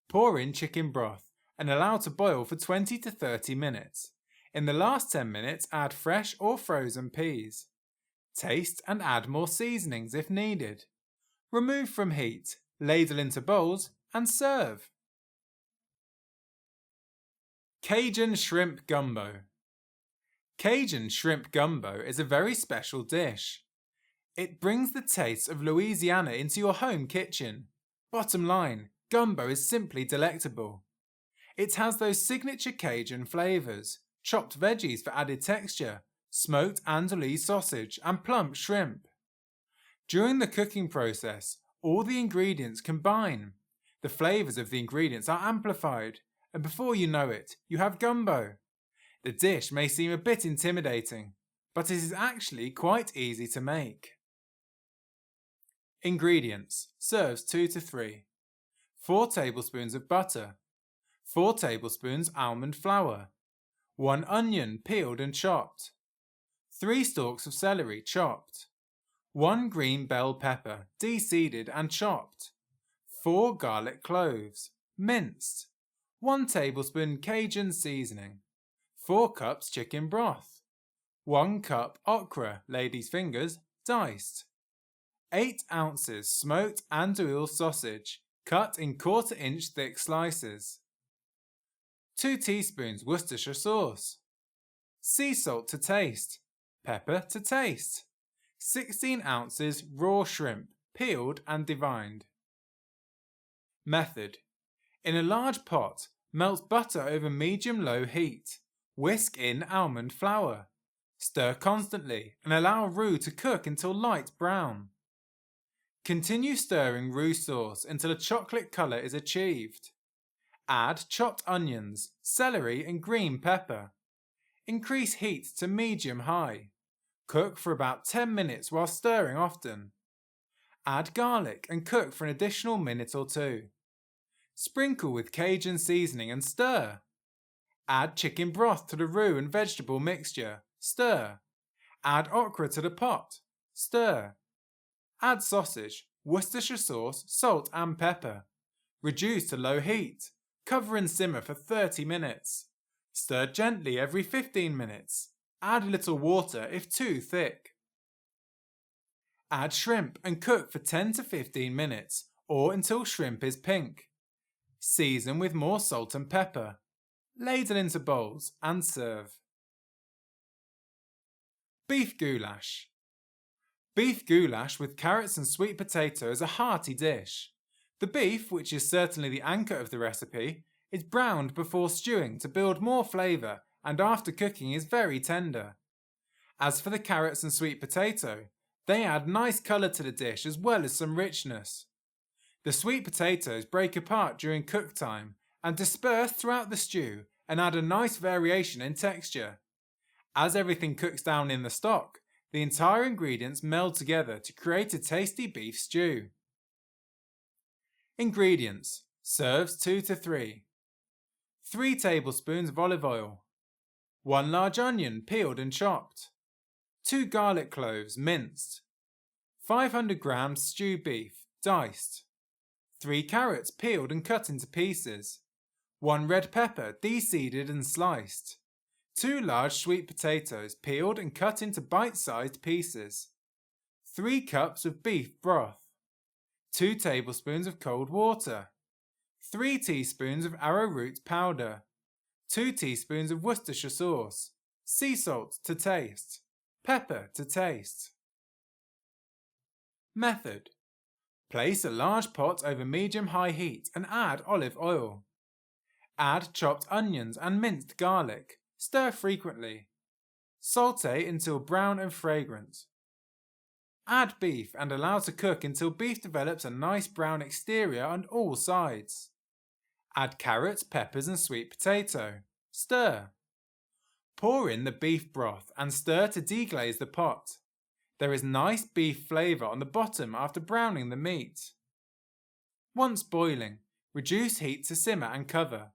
Pour in chicken broth and allow to boil for 20 to 30 minutes. In the last 10 minutes, add fresh or frozen peas. Taste and add more seasonings if needed. Remove from heat, ladle into bowls and serve. Cajun Shrimp Gumbo. Cajun Shrimp Gumbo is a very special dish. It brings the taste of Louisiana into your home kitchen. Bottom line, gumbo is simply delectable. It has those signature Cajun flavours, chopped veggies for added texture, smoked andouille sausage and plump shrimp. During the cooking process, all the ingredients combine. The flavours of the ingredients are amplified, and before you know it, you have gumbo. The dish may seem a bit intimidating, but it is actually quite easy to make. Ingredients: serves 2 to 3. 4 tablespoons of butter, 4 tablespoons almond flour, 1 onion peeled and chopped, 3 stalks of celery chopped, 1 green bell pepper de-seeded and chopped, 4 garlic cloves, minced, 1 tablespoon Cajun seasoning, 4 cups chicken broth, 1 cup okra, ladies' fingers, diced. 8 ounces smoked andouille sausage, cut in 1/4 inch thick slices. 2 teaspoons Worcestershire sauce. Sea salt to taste. Pepper to taste. 16 ounces raw shrimp, peeled and deveined. Method. In a large pot, melt butter over medium-low heat. Whisk in almond flour. Stir constantly and allow roux to cook until light brown. Continue stirring roux sauce until a chocolate colour is achieved. Add chopped onions, celery and green pepper. Increase heat to medium-high. Cook for about 10 minutes while stirring often. Add garlic and cook for an additional minute or 2. Sprinkle with Cajun seasoning and stir. Add chicken broth to the roux and vegetable mixture. Stir. Add okra to the pot. Stir. Add sausage, Worcestershire sauce, salt and pepper. Reduce to low heat. Cover and simmer for 30 minutes. Stir gently every 15 minutes. Add a little water if too thick. Add shrimp and cook for 10 to 15 minutes or until shrimp is pink. Season with more salt and pepper. Ladle into bowls and serve. Beef goulash. Beef goulash with carrots and sweet potato is a hearty dish. The beef, which is certainly the anchor of the recipe, is browned before stewing to build more flavour and after cooking is very tender. As for the carrots and sweet potato, they add nice colour to the dish as well as some richness. The sweet potatoes break apart during cook time and disperse throughout the stew and add a nice variation in texture. As everything cooks down in the stock, the entire ingredients meld together to create a tasty beef stew. Ingredients. Serves 2 to 3. 3 tablespoons of olive oil. 1 large onion peeled and chopped. 2 garlic cloves minced. 500 grams stew beef diced. 3 carrots peeled and cut into pieces. 1 red pepper de-seeded and sliced. 2 large sweet potatoes peeled and cut into bite-sized pieces. 3 cups of beef broth. 2 tablespoons of cold water. 3 teaspoons of arrowroot powder. 2 teaspoons of Worcestershire sauce. Sea salt to taste. Pepper to taste. Method. Place a large pot over medium-high heat and add olive oil. Add chopped onions and minced garlic. Stir frequently. Sauté until brown and fragrant. Add beef and allow to cook until beef develops a nice brown exterior on all sides. Add carrots, peppers and sweet potato. Stir. Pour in the beef broth and stir to deglaze the pot. There is nice beef flavour on the bottom after browning the meat. Once boiling, reduce heat to simmer and cover.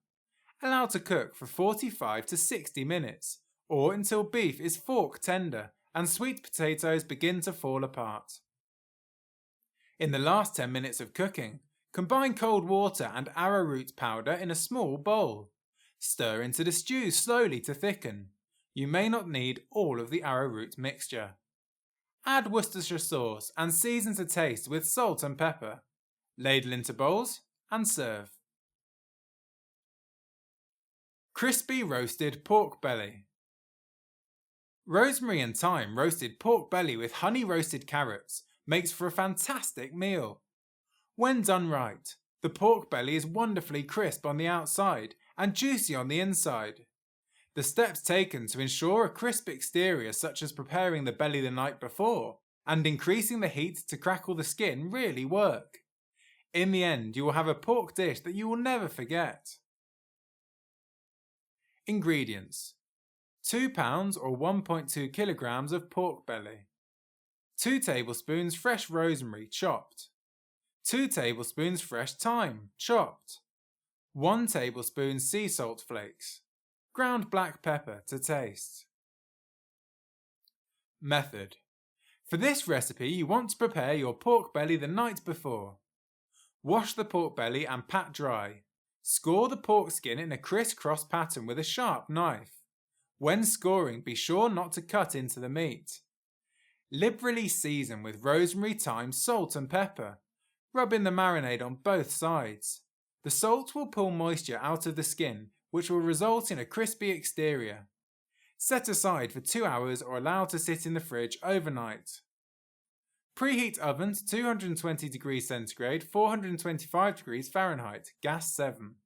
Allow to cook for 45 to 60 minutes or until beef is fork tender and sweet potatoes begin to fall apart. In the last 10 minutes of cooking, combine cold water and arrowroot powder in a small bowl. Stir into the stew slowly to thicken. You may not need all of the arrowroot mixture. Add Worcestershire sauce and season to taste with salt and pepper. Ladle into bowls and serve. Crispy roasted pork belly. Rosemary and thyme roasted pork belly with honey roasted carrots makes for a fantastic meal. When done right, the pork belly is wonderfully crisp on the outside and juicy on the inside. The steps taken to ensure a crisp exterior, such as preparing the belly the night before and increasing the heat to crackle the skin, really work. In the end, you will have a pork dish that you will never forget. Ingredients. 2 pounds or 1.2 kilograms of pork belly. 2 tablespoons fresh rosemary chopped. 2 tablespoons fresh thyme chopped. 1 tablespoon sea salt flakes. Ground black pepper to taste. Method. For this recipe, you want to prepare your pork belly the night before. Wash the pork belly and pat dry. Score the pork skin in a criss-cross pattern with a sharp knife. When scoring, be sure not to cut into the meat. Liberally season with rosemary, thyme, salt and pepper. Rub in the marinade on both sides. The salt will pull moisture out of the skin, which will result in a crispy exterior. Set aside for 2 hours or allow to sit in the fridge overnight. Preheat oven to 220 degrees centigrade, 425 degrees Fahrenheit, gas 7.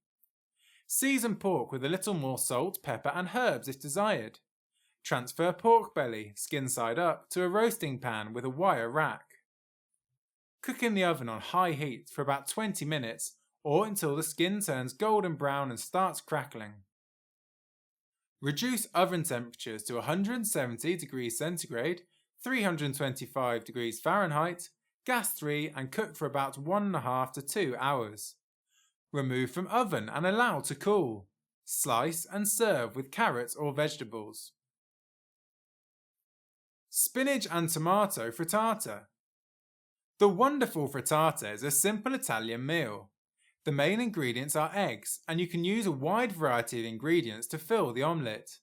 Season pork with a little more salt, pepper and herbs if desired. Transfer pork belly, skin side up, to a roasting pan with a wire rack. Cook in the oven on high heat for about 20 minutes or until the skin turns golden brown and starts crackling. Reduce oven temperatures to 170 degrees centigrade, 325 degrees Fahrenheit, gas 3 and cook for about 1.5 to 2 hours. Remove from oven and allow to cool. Slice and serve with carrots or vegetables. Spinach and tomato frittata. The wonderful frittata is a simple Italian meal. The main ingredients are eggs, and you can use a wide variety of ingredients to fill the omelette.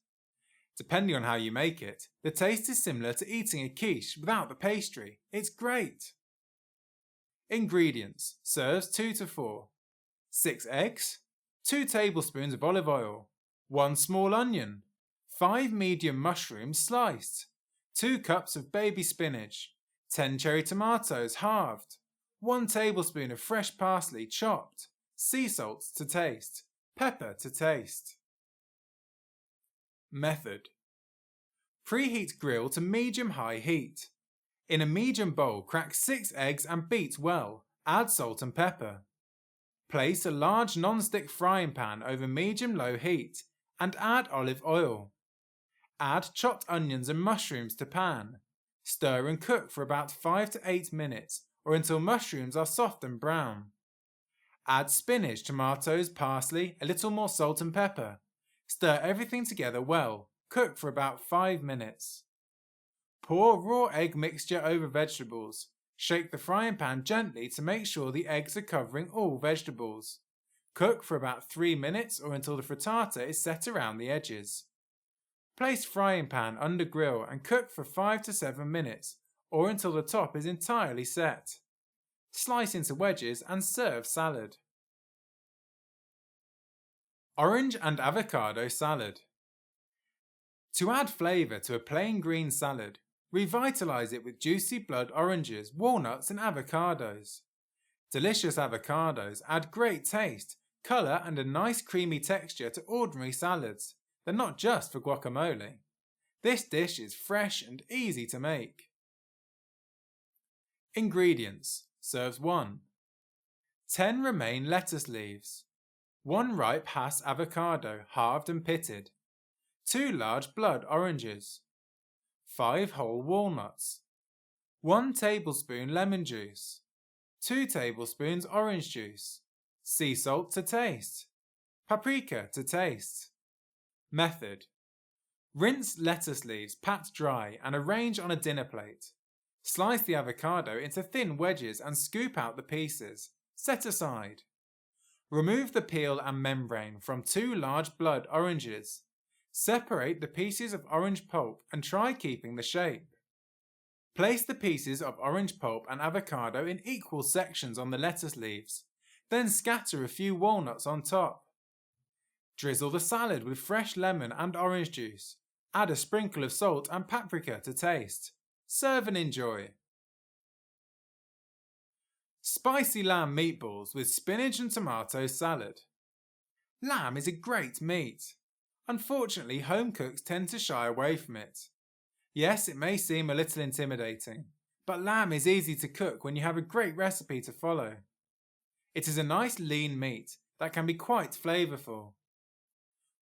Depending on how you make it, the taste is similar to eating a quiche without the pastry. It's great! Ingredients: serves 2 to 4. 6 eggs, 2 tablespoons of olive oil, 1 small onion, 5 medium mushrooms sliced, 2 cups of baby spinach, 10 cherry tomatoes halved, 1 tablespoon of fresh parsley chopped, sea salt to taste, pepper to taste. Method: preheat grill to medium-high heat. In a medium bowl, crack 6 eggs and beat well. Add salt and pepper. Place a large non-stick frying pan over medium-low heat and add olive oil. Add chopped onions and mushrooms to pan. Stir and cook for about 5 to 8 minutes or until mushrooms are soft and brown. Add spinach, tomatoes, parsley, a little more salt and pepper. Stir everything together well. Cook for about 5 minutes. Pour raw egg mixture over vegetables. Shake the frying pan gently to make sure the eggs are covering all vegetables. Cook for about 3 minutes or until the frittata is set around the edges. Place frying pan under grill and cook for 5 to 7 minutes or until the top is entirely set. Slice into wedges and serve salad. Orange and avocado salad. To add flavour to a plain green salad, revitalise it with juicy blood oranges, walnuts and avocados. Delicious avocados add great taste, colour and a nice creamy texture to ordinary salads. They're not just for guacamole. This dish is fresh and easy to make. Ingredients: serves 1. 10 romaine lettuce leaves, 1 ripe Hass avocado halved and pitted, 2 large blood oranges, 5 whole walnuts, 1 tablespoon lemon juice, 2 tablespoons orange juice, sea salt to taste, paprika to taste. Method: rinse lettuce leaves pat dry and arrange on a dinner plate. Slice the avocado into thin wedges and scoop out the pieces. Set aside. Remove the peel and membrane from 2 large blood oranges. Separate the pieces of orange pulp and try keeping the shape. Place the pieces of orange pulp and avocado in equal sections on the lettuce leaves. Then scatter a few walnuts on top. Drizzle the salad with fresh lemon and orange juice. Add a sprinkle of salt and paprika to taste. Serve and enjoy. Spicy lamb meatballs with spinach and tomato salad. Lamb is a great meat. Unfortunately, home cooks tend to shy away from it. Yes, it may seem a little intimidating, but lamb is easy to cook when you have a great recipe to follow. It is a nice lean meat that can be quite flavourful.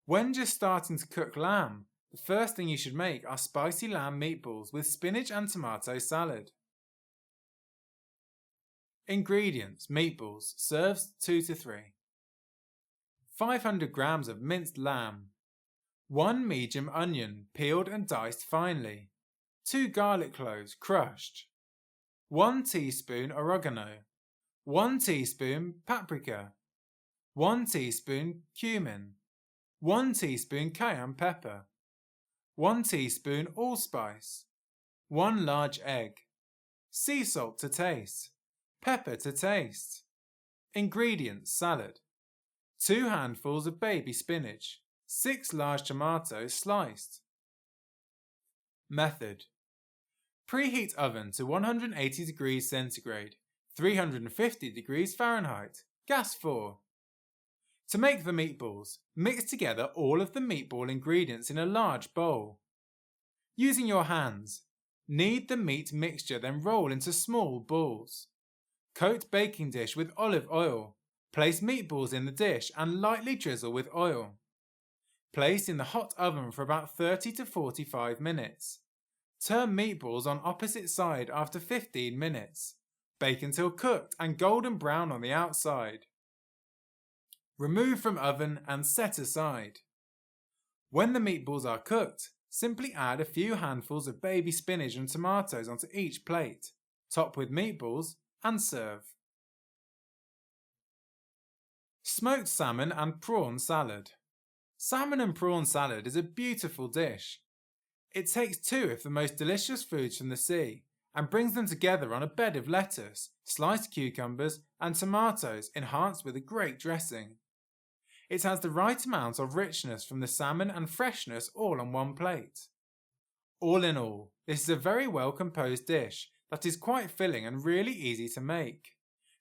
When just starting to cook lamb, the first thing you should make are spicy lamb meatballs with spinach and tomato salad. Ingredients: meatballs, serves 2 to 3. 500 grams of minced lamb, 1 medium onion peeled and diced finely, 2 garlic cloves crushed, 1 teaspoon oregano, 1 teaspoon paprika, 1 teaspoon cumin, 1 teaspoon cayenne pepper, 1 teaspoon allspice, 1 large egg, sea salt to taste, pepper to taste. Ingredients: salad, 2 handfuls of baby spinach, 6 large tomatoes sliced. Method: preheat oven to 180 degrees centigrade, 350 degrees Fahrenheit, gas 4. To make the meatballs, mix together all of the meatball ingredients in a large bowl. Using your hands, knead the meat mixture, then roll into small balls. Coat baking dish with olive oil. Place meatballs in the dish and lightly drizzle with oil. Place in the hot oven for about 30 to 45 minutes. Turn meatballs on opposite side after 15 minutes. Bake until cooked and golden brown on the outside. Remove from oven and set aside. When the meatballs are cooked, simply add a few handfuls of baby spinach and tomatoes onto each plate, top with meatballs and serve. Smoked salmon and prawn salad. Salmon and prawn salad is a beautiful dish. It takes 2 of the most delicious foods from the sea and brings them together on a bed of lettuce, sliced cucumbers and tomatoes enhanced with a great dressing. It has the right amount of richness from the salmon and freshness all on one plate. All in all, this is a very well composed dish that is quite filling and really easy to make.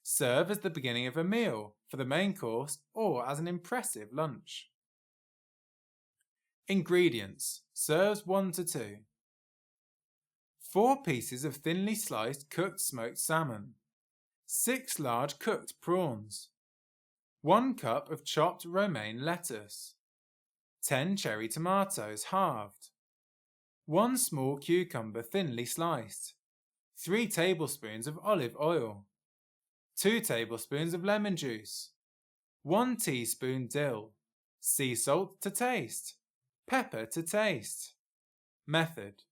Serve as the beginning of a meal, for the main course, or as an impressive lunch. Ingredients: serves 1 to 2. 4 pieces of thinly sliced cooked smoked salmon, 6 large cooked prawns, 1 cup of chopped romaine lettuce, 10 cherry tomatoes halved, 1 small cucumber thinly sliced, 3 tablespoons of olive oil, 2 tablespoons of lemon juice, 1 teaspoon dill, sea salt to taste, pepper to taste. Method: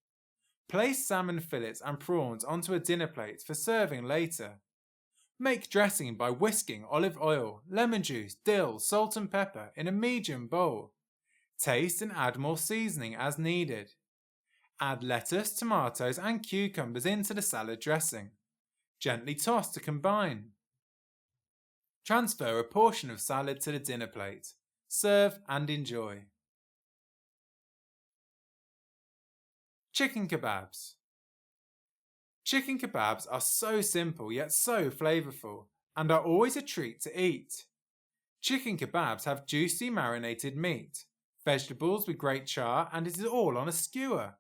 place salmon fillets and prawns onto a dinner plate for serving later. Make dressing by whisking olive oil, lemon juice, dill, salt and pepper in a medium bowl. Taste and add more seasoning as needed. Add lettuce, tomatoes and cucumbers into the salad dressing. Gently toss to combine. Transfer a portion of salad to the dinner plate. Serve and enjoy. Chicken kebabs. Chicken kebabs are so simple yet so flavourful and are always a treat to eat. Chicken kebabs have juicy marinated meat, vegetables with great char, and it is all on a skewer.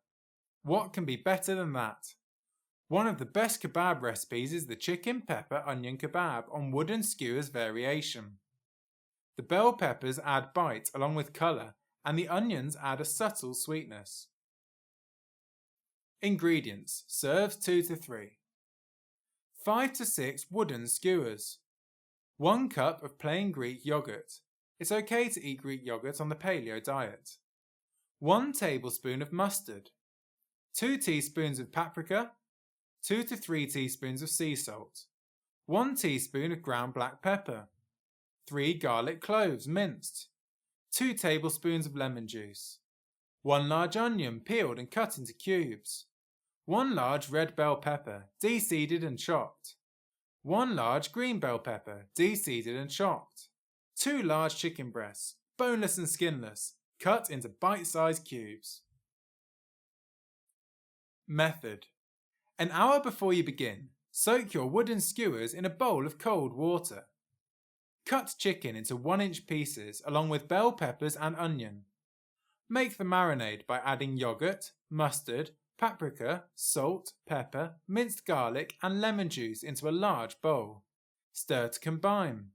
What can be better than that? One of the best kebab recipes is the chicken pepper onion kebab on wooden skewers variation. The bell peppers add bite along with colour and the onions add a subtle sweetness. Ingredients: serves 2 to 3. 5 to 6 wooden skewers. 1 cup of plain Greek yogurt. It's okay to eat Greek yogurt on the paleo diet. 1 tablespoon of mustard. 2 teaspoons of paprika. 2 to 3 teaspoons of sea salt. 1 teaspoon of ground black pepper. 3 garlic cloves minced. 2 tablespoons of lemon juice. 1 large onion peeled and cut into cubes. 1 large red bell pepper, de-seeded and chopped. 1 large green bell pepper, de-seeded and chopped. 2 large chicken breasts, boneless and skinless, cut into bite-sized cubes. Method: an hour before you begin, soak your wooden skewers in a bowl of cold water. Cut chicken into 1-inch pieces along with bell peppers and onion. Make the marinade by adding yogurt, mustard, paprika, salt, pepper, minced garlic and lemon juice into a large bowl. Stir to combine.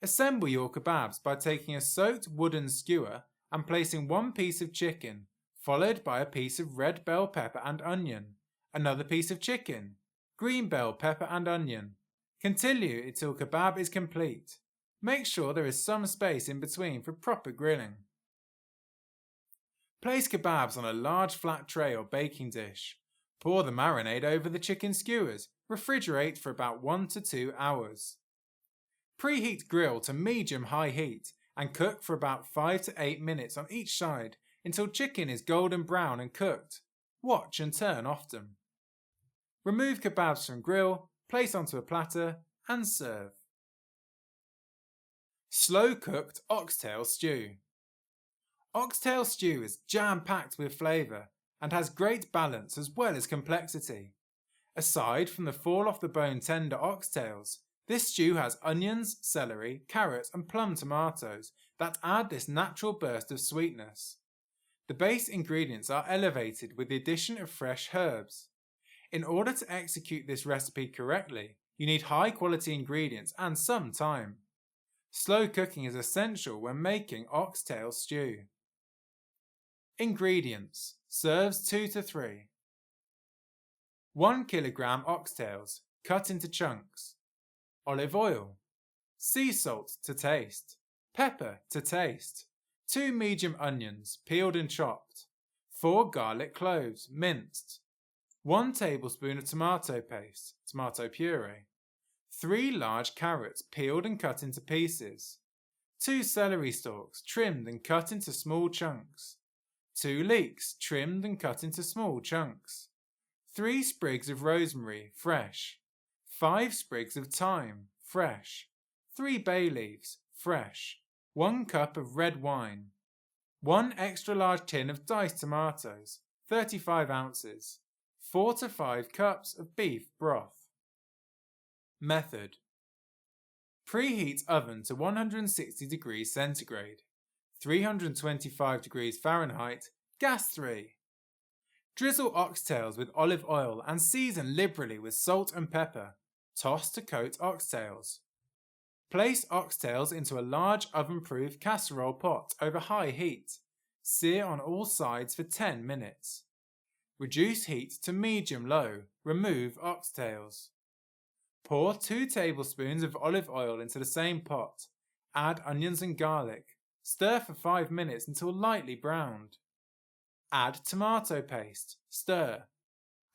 Assemble your kebabs by taking a soaked wooden skewer and placing 1 piece of chicken, followed by a piece of red bell pepper and onion, another piece of chicken, green bell pepper and onion. Continue until kebab is complete. Make sure there is some space in between for proper grilling. Place kebabs on a large flat tray or baking dish. Pour the marinade over the chicken skewers. Refrigerate for about 1 to 2 hours. Preheat grill to medium-high heat and cook for about 5 to 8 minutes on each side until chicken is golden brown and cooked. Watch and turn often. Remove kebabs from grill, place onto a platter and serve. Slow cooked oxtail stew. Oxtail stew is jam-packed with flavour and has great balance as well as complexity. Aside from the fall-off-the-bone tender oxtails, this stew has onions, celery, carrots and plum tomatoes that add this natural burst of sweetness. The base ingredients are elevated with the addition of fresh herbs. In order to execute this recipe correctly, you need high-quality ingredients and some time. Slow cooking is essential when making oxtail stew. Ingredients: serves 2 to 3. 1 kilogram oxtails, cut into chunks. Olive oil. Sea salt to taste. Pepper to taste. 2 medium onions, peeled and chopped. 4 garlic cloves, minced. 1 tablespoon of tomato paste, tomato puree. 3 large carrots, peeled and cut into pieces. 2 celery stalks, trimmed and cut into small chunks. 2 leeks, trimmed and cut into small chunks. 3 sprigs of rosemary, fresh. 5 sprigs of thyme, fresh. 3 bay leaves, fresh. 1 cup of red wine. 1 extra large tin of diced tomatoes, 35 ounces. 4 to 5 cups of beef broth. Method: preheat oven to 160 degrees centigrade, 325 degrees Fahrenheit, gas 3. Drizzle oxtails with olive oil and season liberally with salt and pepper. Toss to coat oxtails. Place oxtails into a large oven-proof casserole pot over high heat. Sear on all sides for 10 minutes. Reduce heat to medium-low. Remove oxtails. Pour 2 tablespoons of olive oil into the same pot. Add onions and garlic. Stir for 5 minutes until lightly browned. Add tomato paste. Stir.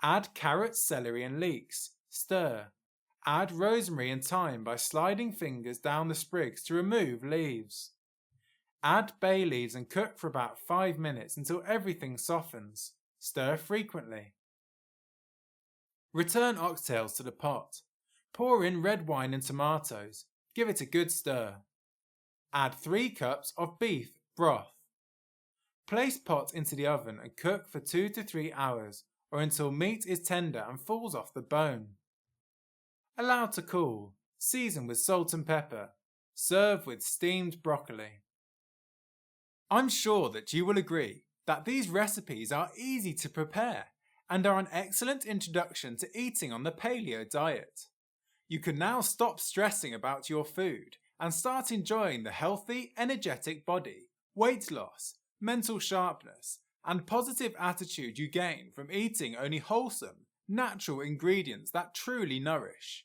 Add carrots, celery and leeks. Stir. Add rosemary and thyme by sliding fingers down the sprigs to remove leaves. Add bay leaves and cook for about 5 minutes until everything softens. Stir frequently. Return oxtails to the pot. Pour in red wine and tomatoes. Give it a good stir. Add 3 cups of beef broth. Place pot into the oven and cook for 2 to 3 hours or until meat is tender and falls off the bone. Allow to cool. Season with salt and pepper. Serve with steamed broccoli. I'm sure that you will agree that these recipes are easy to prepare and are an excellent introduction to eating on the paleo diet. You can now stop stressing about your food and start enjoying the healthy, energetic body, weight loss, mental sharpness, and positive attitude you gain from eating only wholesome, natural ingredients that truly nourish.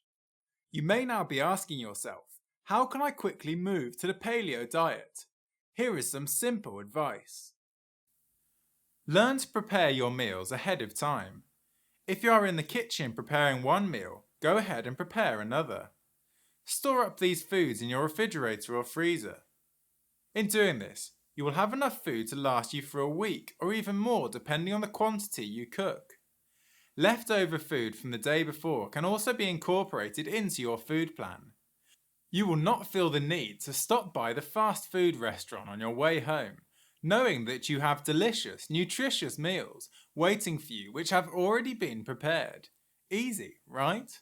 You may now be asking yourself, how can I quickly move to the paleo diet? Here is some simple advice. Learn to prepare your meals ahead of time. If you are in the kitchen preparing one meal, go ahead and prepare another. Store up these foods in your refrigerator or freezer. In doing this, you will have enough food to last you for a week or even more depending on the quantity you cook. Leftover food from the day before can also be incorporated into your food plan. You will not feel the need to stop by the fast food restaurant on your way home, knowing that you have delicious, nutritious meals waiting for you which have already been prepared. Easy, right?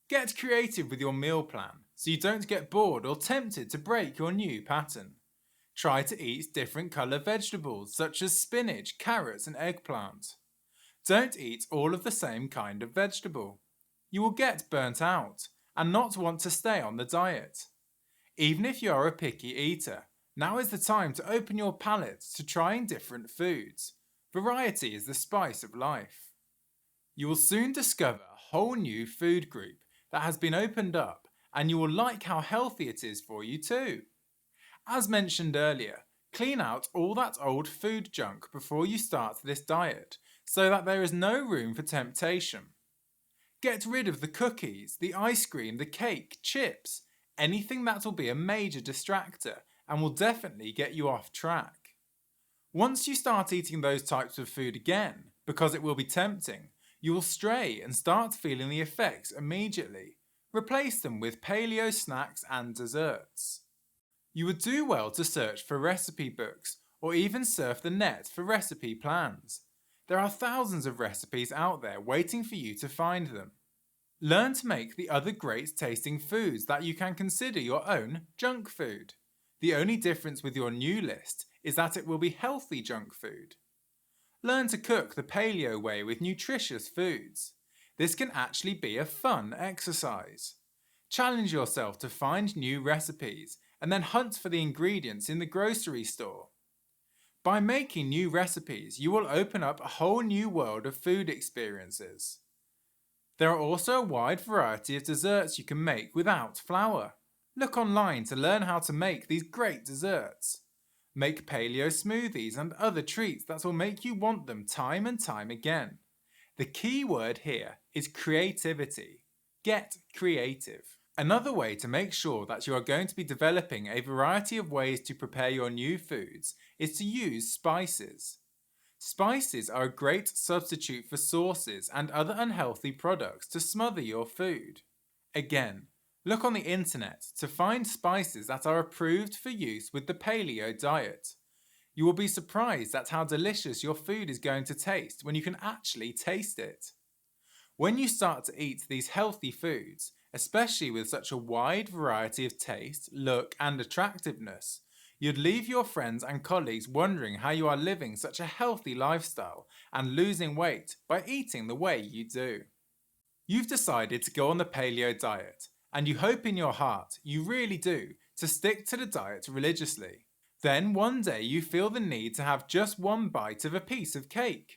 Get creative with your meal plan so you don't get bored or tempted to break your new pattern. Try to eat different colour vegetables such as spinach, carrots and eggplant. Don't eat all of the same kind of vegetable. You will get burnt out and not want to stay on the diet. Even if you are a picky eater, now is the time to open your palate to trying different foods. Variety is the spice of life. You will soon discover a whole new food group that has been opened up and you will like how healthy it is for you too. As mentioned earlier, clean out all that old food junk before you start this diet so that there is no room for temptation. Get rid of the cookies, the ice cream, the cake, chips, anything that will be a major distractor and will definitely get you off track. Once you start eating those types of food again, Because it will be tempting, you will stray and start feeling the effects immediately. Replace them with paleo snacks and desserts. You would do well to search for recipe books or even surf the net for recipe plans. There are thousands of recipes out there waiting for you to find them. Learn to make the other great tasting foods that you can consider your own junk food. The only difference with your new list is that it will be healthy junk food. Learn to cook the paleo way with nutritious foods. This can actually be a fun exercise. Challenge yourself to find new recipes and then hunt for the ingredients in the grocery store. By making new recipes, you will open up a whole new world of food experiences. There are also a wide variety of desserts you can make without flour. Look online to learn how to make these great desserts. Make paleo smoothies and other treats that will make you want them time and time again. The key word here is creativity. Get creative. Another way to make sure that you are going to be developing a variety of ways to prepare your new foods is to use spices. Spices are a great substitute for sauces and other unhealthy products to smother your food. Again, look on the internet to find spices that are approved for use with the paleo diet. You will be surprised at how delicious your food is going to taste when you can actually taste it. When you start to eat these healthy foods, especially with such a wide variety of taste, look, and attractiveness, you'd leave your friends and colleagues wondering how you are living such a healthy lifestyle and losing weight by eating the way you do. You've decided to go on the paleo diet, and you hope in your heart, you really do, to stick to the diet religiously. Then one day you feel the need to have just one bite of a piece of cake.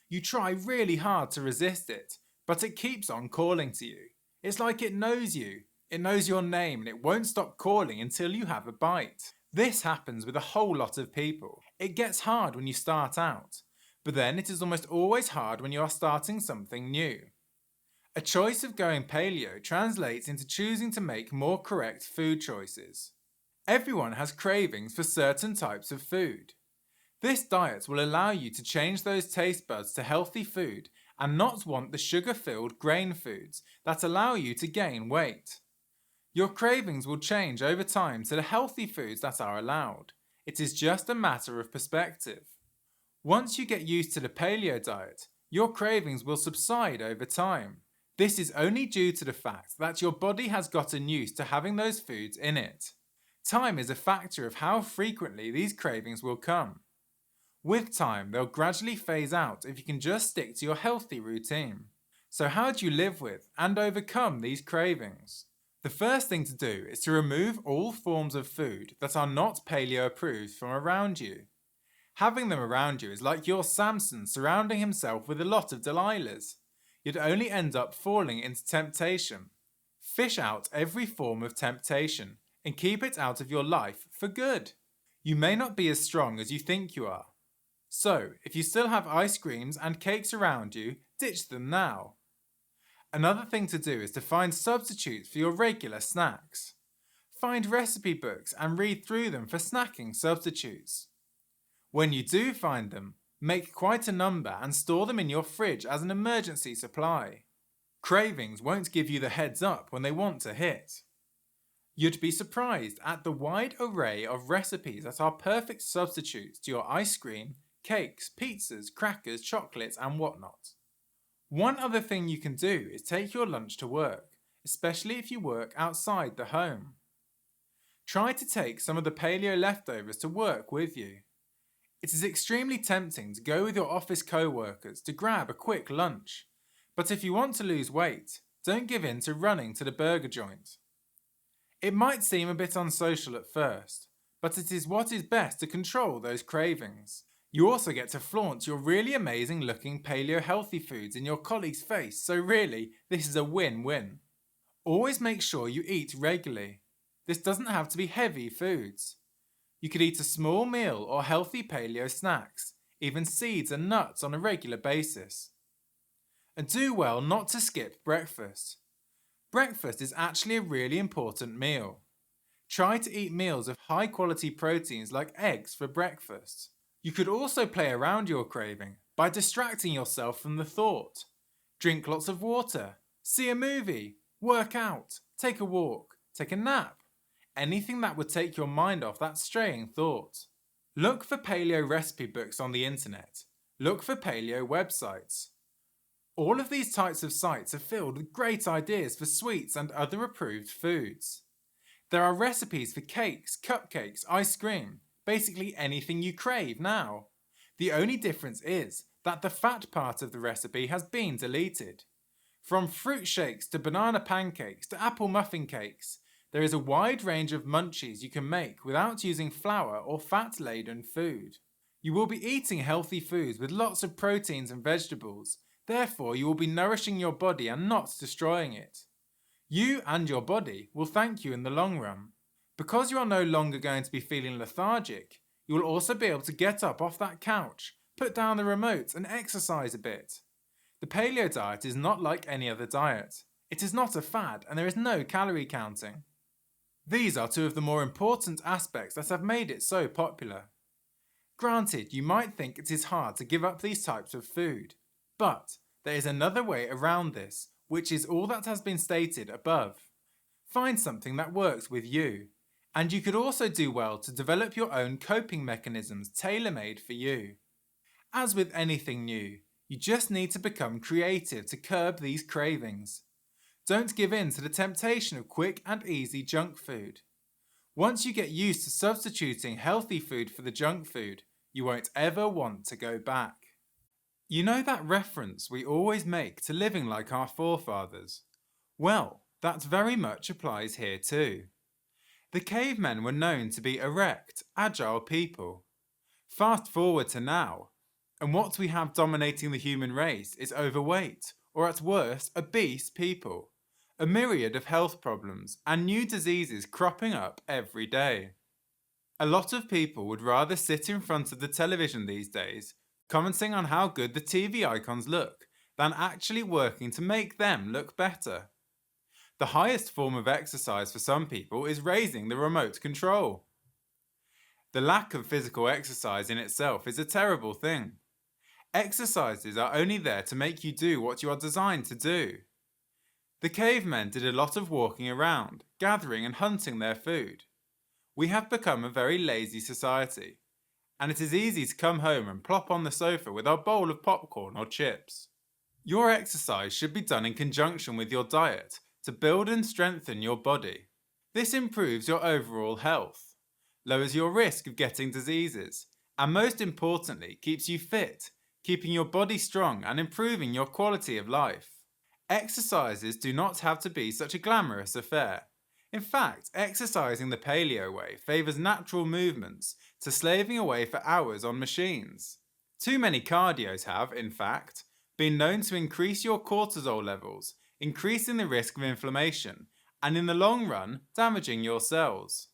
You try really hard to resist it, but it keeps on calling to you. It's like it knows you. It knows your name and it won't stop calling until you have a bite. This happens with a whole lot of people. It gets hard when you start out, but then it is almost always hard when you are starting something new. A choice of going paleo translates into choosing to make more correct food choices. Everyone has cravings for certain types of food. This diet will allow you to change those taste buds to healthy food and not want the sugar-filled grain foods that allow you to gain weight. Your cravings will change over time to the healthy foods that are allowed. It is just a matter of perspective. Once you get used to the paleo diet, your cravings will subside over time. This is only due to the fact that your body has gotten used to having those foods in it. Time is a factor of how frequently these cravings will come. With time, they'll gradually phase out if you can just stick to your healthy routine. So how do you live with and overcome these cravings? The first thing to do is to remove all forms of food that are not paleo approved from around you. Having them around you is like your Samson surrounding himself with a lot of Delilahs. You'd only end up falling into temptation. Fish out every form of temptation and keep it out of your life for good. You may not be as strong as you think you are. So, if you still have ice creams and cakes around you, ditch them now. Another thing to do is to find substitutes for your regular snacks. Find recipe books and read through them for snacking substitutes. When you do find them, make quite a number and store them in your fridge as an emergency supply. Cravings won't give you the heads up when they want to hit. You'd be surprised at the wide array of recipes that are perfect substitutes to your ice cream, cakes, pizzas, crackers, chocolates, and whatnot. One other thing you can do is take your lunch to work, especially if you work outside the home. Try to take some of the paleo leftovers to work with you. It is extremely tempting to go with your office co-workers to grab a quick lunch, but if you want to lose weight, don't give in to running to the burger joint. It might seem a bit unsocial at first, but it is what is best to control those cravings. You also get to flaunt your really amazing looking paleo healthy foods in your colleague's face, so really, this is a win-win. Always make sure you eat regularly. This doesn't have to be heavy foods. You could eat a small meal or healthy paleo snacks, even seeds and nuts on a regular basis. And do well not to skip breakfast. Breakfast is actually a really important meal. Try to eat meals of high quality proteins like eggs for breakfast. You could also play around your craving by distracting yourself from the thought. Drink lots of water, see a movie, work out, take a walk, take a nap. Anything that would take your mind off that straying thought. Look for paleo recipe books on the internet. Look for paleo websites. All of these types of sites are filled with great ideas for sweets and other approved foods. There are recipes for cakes, cupcakes, ice cream, basically anything you crave now. The only difference is that the fat part of the recipe has been deleted. From fruit shakes to banana pancakes to apple muffin cakes, there is a wide range of munchies you can make without using flour or fat-laden food. You will be eating healthy foods with lots of proteins and vegetables, therefore you will be nourishing your body and not destroying it. You and your body will thank you in the long run. Because you are no longer going to be feeling lethargic, you will also be able to get up off that couch, put down the remote and exercise a bit. The paleo diet is not like any other diet. It is not a fad and there is no calorie counting. These are two of the more important aspects that have made it so popular. Granted, you might think it is hard to give up these types of food, but there is another way around this, which is all that has been stated above. Find something that works with you, and you could also do well to develop your own coping mechanisms tailor-made for you. As with anything new, you just need to become creative to curb these cravings. Don't give in to the temptation of quick and easy junk food. Once you get used to substituting healthy food for the junk food, you won't ever want to go back. You know that reference we always make to living like our forefathers? Well, that very much applies here too. The cavemen were known to be erect, agile people. Fast forward to now, and what we have dominating the human race is overweight, or at worst, obese people. A myriad of health problems and new diseases cropping up every day. A lot of people would rather sit in front of the television these days, commenting on how good the TV icons look, than actually working to make them look better. The highest form of exercise for some people is raising the remote control. The lack of physical exercise in itself is a terrible thing. Exercises are only there to make you do what you are designed to do. The cavemen did a lot of walking around, gathering and hunting their food. We have become a very lazy society, and it is easy to come home and plop on the sofa with our bowl of popcorn or chips. Your exercise should be done in conjunction with your diet to build and strengthen your body. This improves your overall health, lowers your risk of getting diseases, and most importantly, keeps you fit, keeping your body strong and improving your quality of life. Exercises do not have to be such a glamorous affair. In fact, exercising the paleo way favours natural movements to slaving away for hours on machines. Too many cardios have, in fact, been known to increase your cortisol levels, increasing the risk of inflammation, and in the long run, damaging your cells.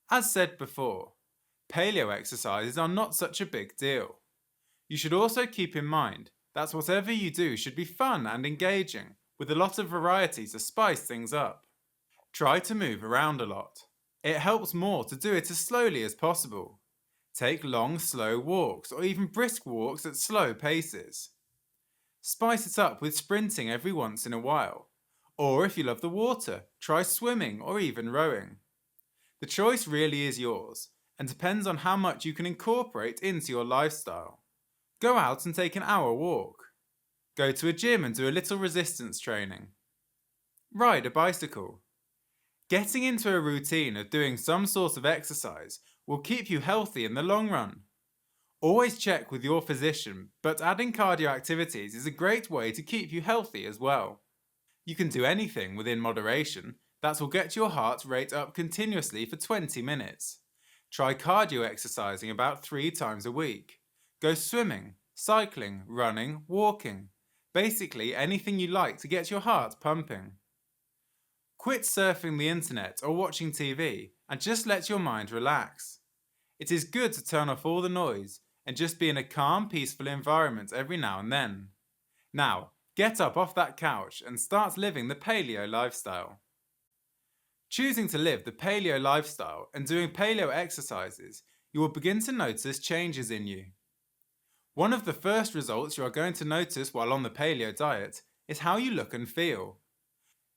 As said before, paleo exercises are not such a big deal. You should also keep in mind that whatever you do should be fun and engaging, with a lot of variety to spice things up. Try to move around a lot. It helps more to do it as slowly as possible. Take long, slow walks, or even brisk walks at slow paces. Spice it up with sprinting every once in a while. Or if you love the water, try swimming or even rowing. The choice really is yours, and depends on how much you can incorporate into your lifestyle. Go out and take an hour walk. Go to a gym and do a little resistance training. Ride a bicycle. Getting into a routine of doing some sort of exercise will keep you healthy in the long run. Always check with your physician, but adding cardio activities is a great way to keep you healthy as well. You can do anything within moderation that will get your heart rate up continuously for 20 minutes. Try cardio exercising about 3 times a week. Go swimming, cycling, running, walking. Basically anything you like to get your heart pumping. Quit surfing the internet or watching TV and just let your mind relax. It is good to turn off all the noise and just be in a calm, peaceful environment every now and then. Now, get up off that couch and start living the paleo lifestyle. Choosing to live the paleo lifestyle and doing paleo exercises, you will begin to notice changes in you. One of the first results you are going to notice while on the paleo diet is how you look and feel.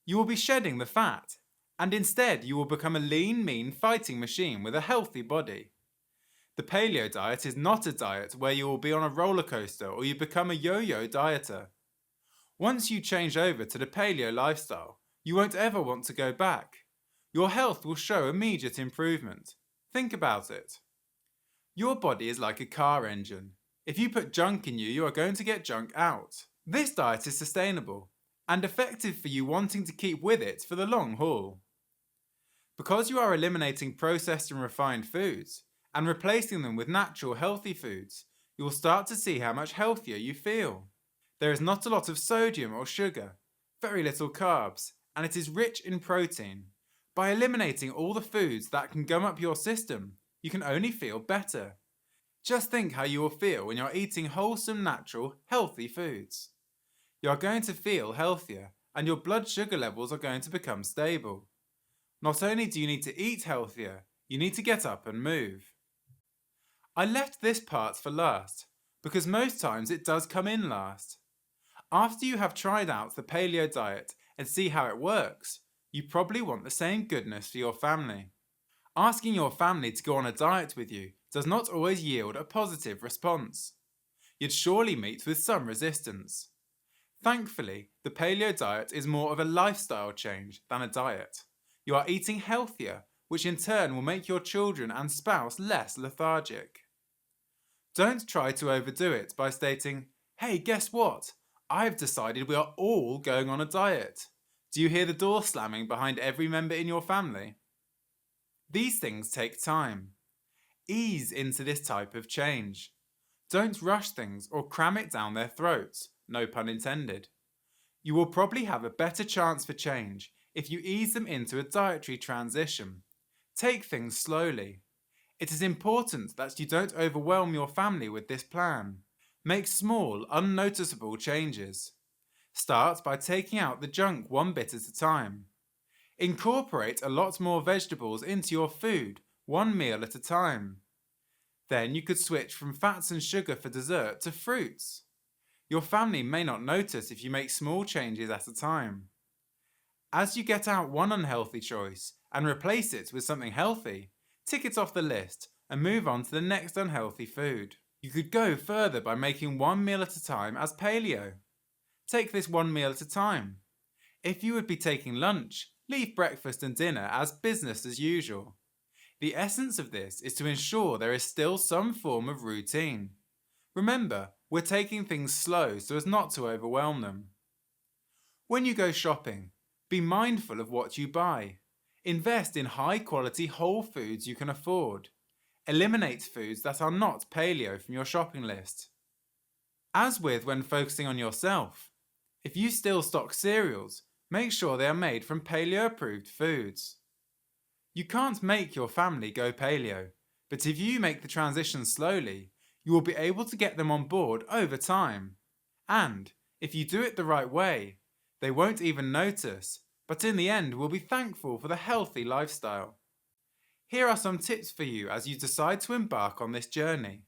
You will be shedding the fat, and instead you will become a lean, mean fighting machine with a healthy body. The paleo diet is not a diet where you will be on a roller coaster or you become a yo-yo dieter. Once you change over to the paleo lifestyle, you won't ever want to go back. Your health will show immediate improvement. Think about it. Your body is like a car engine. If you put junk in you, you are going to get junk out. This diet is sustainable and effective for you wanting to keep with it for the long haul. Because you are eliminating processed and refined foods and replacing them with natural healthy foods, you will start to see how much healthier you feel. There is not a lot of sodium or sugar, very little carbs, and it is rich in protein. By eliminating all the foods that can gum up your system, you can only feel better. Just think how you will feel when you're eating wholesome, natural, healthy foods. You are going to feel healthier, and your blood sugar levels are going to become stable. Not only do you need to eat healthier, you need to get up and move. I left this part for last, because most times it does come in last. After you have tried out the paleo diet and see how it works, you probably want the same goodness for your family. Asking your family to go on a diet with you does not always yield a positive response. You'd surely meet with some resistance. Thankfully, the paleo diet is more of a lifestyle change than a diet. You are eating healthier, which in turn will make your children and spouse less lethargic. Don't try to overdo it by stating, "Hey, guess what? I've decided we are all going on a diet." Do you hear the door slamming behind every member in your family? These things take time. Ease into this type of change. Don't rush things or cram it down their throats, no pun intended. You will probably have a better chance for change if you ease them into a dietary transition. Take things slowly. It is important that you don't overwhelm your family with this plan. Make small, unnoticeable changes. Start by taking out the junk one bit at a time. Incorporate a lot more vegetables into your food, one meal at a time. Then you could switch from fats and sugar for dessert to fruits. Your family may not notice if you make small changes at a time. As you get out one unhealthy choice and replace it with something healthy, tick it off the list and move on to the next unhealthy food. You could go further by making one meal at a time as paleo. Take this one meal at a time. If you would be taking lunch, leave breakfast and dinner as business as usual. The essence of this is to ensure there is still some form of routine. Remember, we're taking things slow so as not to overwhelm them. When you go shopping, be mindful of what you buy. Invest in high-quality whole foods you can afford. Eliminate foods that are not paleo from your shopping list. As with when focusing on yourself, if you still stock cereals, make sure they are made from paleo-approved foods. You can't make your family go paleo, but if you make the transition slowly, you will be able to get them on board over time. And, if you do it the right way, they won't even notice, but in the end will be thankful for the healthy lifestyle. Here are some tips for you as you decide to embark on this journey.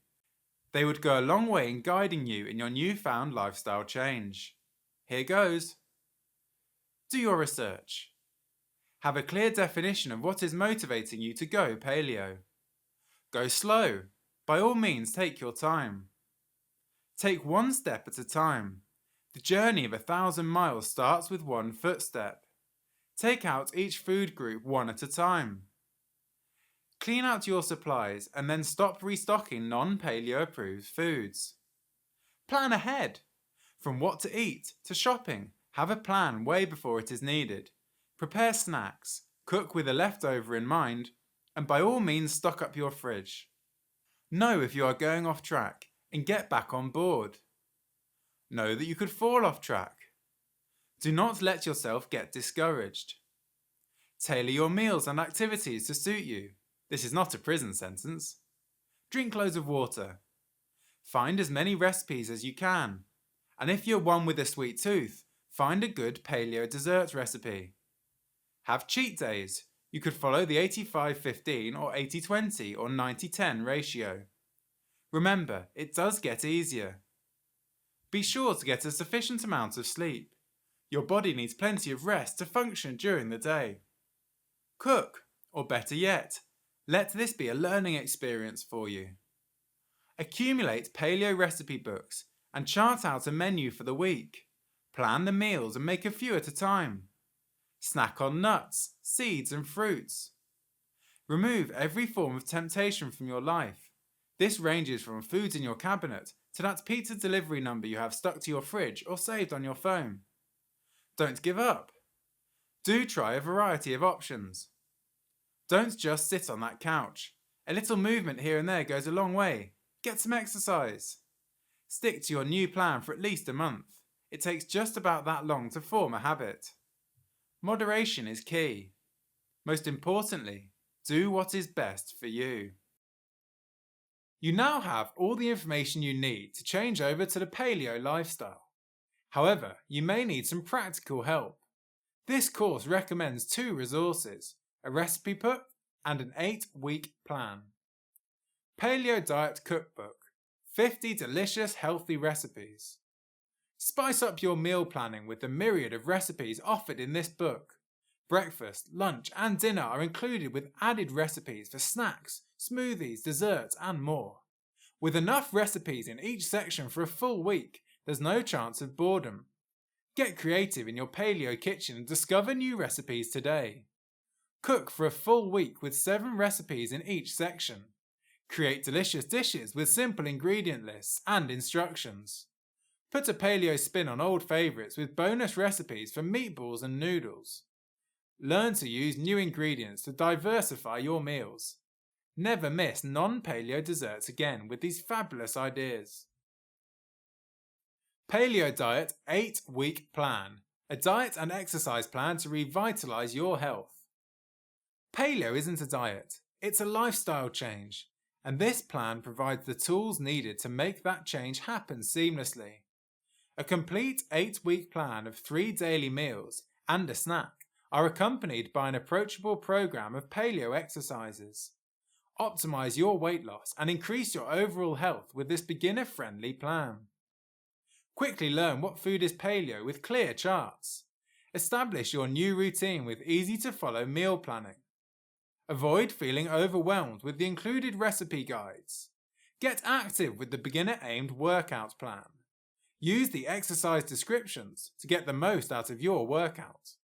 They would go a long way in guiding you in your newfound lifestyle change. Here goes. Do your research. Have a clear definition of what is motivating you to go paleo. Go slow. By all means, take your time. Take one step at a time. The journey of 1,000 miles starts with one footstep. Take out each food group one at a time. Clean out your supplies and then stop restocking non-paleo approved foods. Plan ahead. From what to eat to shopping, have a plan way before it is needed. Prepare snacks, cook with a leftover in mind, and by all means stock up your fridge. Know if you are going off track and get back on board. Know that you could fall off track. Do not let yourself get discouraged. Tailor your meals and activities to suit you. This is not a prison sentence. Drink loads of water. Find as many recipes as you can. And if you're one with a sweet tooth, find a good paleo dessert recipe. Have cheat days. You could follow the 85-15 or 80-20 or 90-10 ratio. Remember, it does get easier. Be sure to get a sufficient amount of sleep. Your body needs plenty of rest to function during the day. Cook, or better yet, let this be a learning experience for you. Accumulate paleo recipe books and chart out a menu for the week. Plan the meals and make a few at a time. Snack on nuts, seeds and fruits. Remove every form of temptation from your life. This ranges from foods in your cabinet to that pizza delivery number you have stuck to your fridge or saved on your phone. Don't give up. Do try a variety of options. Don't just sit on that couch. A little movement here and there goes a long way. Get some exercise. Stick to your new plan for at least a month. It takes just about that long to form a habit. Moderation is key. Most importantly, do what is best for you. You now have all the information you need to change over to the paleo lifestyle. However, you may need some practical help. This course recommends 2 resources, a recipe book and an 8-week plan. Paleo Diet Cookbook, 50 delicious healthy recipes. Spice up your meal planning with the myriad of recipes offered in this book. Breakfast, lunch and dinner are included with added recipes for snacks, smoothies, desserts and more. With enough recipes in each section for a full week, there's no chance of boredom. Get creative in your paleo kitchen and discover new recipes today. Cook for a full week with 7 recipes in each section. Create delicious dishes with simple ingredient lists and instructions. Put a paleo spin on old favourites with bonus recipes for meatballs and noodles. Learn to use new ingredients to diversify your meals. Never miss non-paleo desserts again with these fabulous ideas. Paleo Diet 8-week plan. A diet and exercise plan to revitalise your health. Paleo isn't a diet, it's a lifestyle change, and this plan provides the tools needed to make that change happen seamlessly. A complete 8-week plan of 3 daily meals and a snack are accompanied by an approachable program of paleo exercises. Optimize your weight loss and increase your overall health with this beginner-friendly plan. Quickly learn what food is paleo with clear charts. Establish your new routine with easy-to-follow meal planning. Avoid feeling overwhelmed with the included recipe guides. Get active with the beginner-aimed workout plan. Use the exercise descriptions to get the most out of your workout.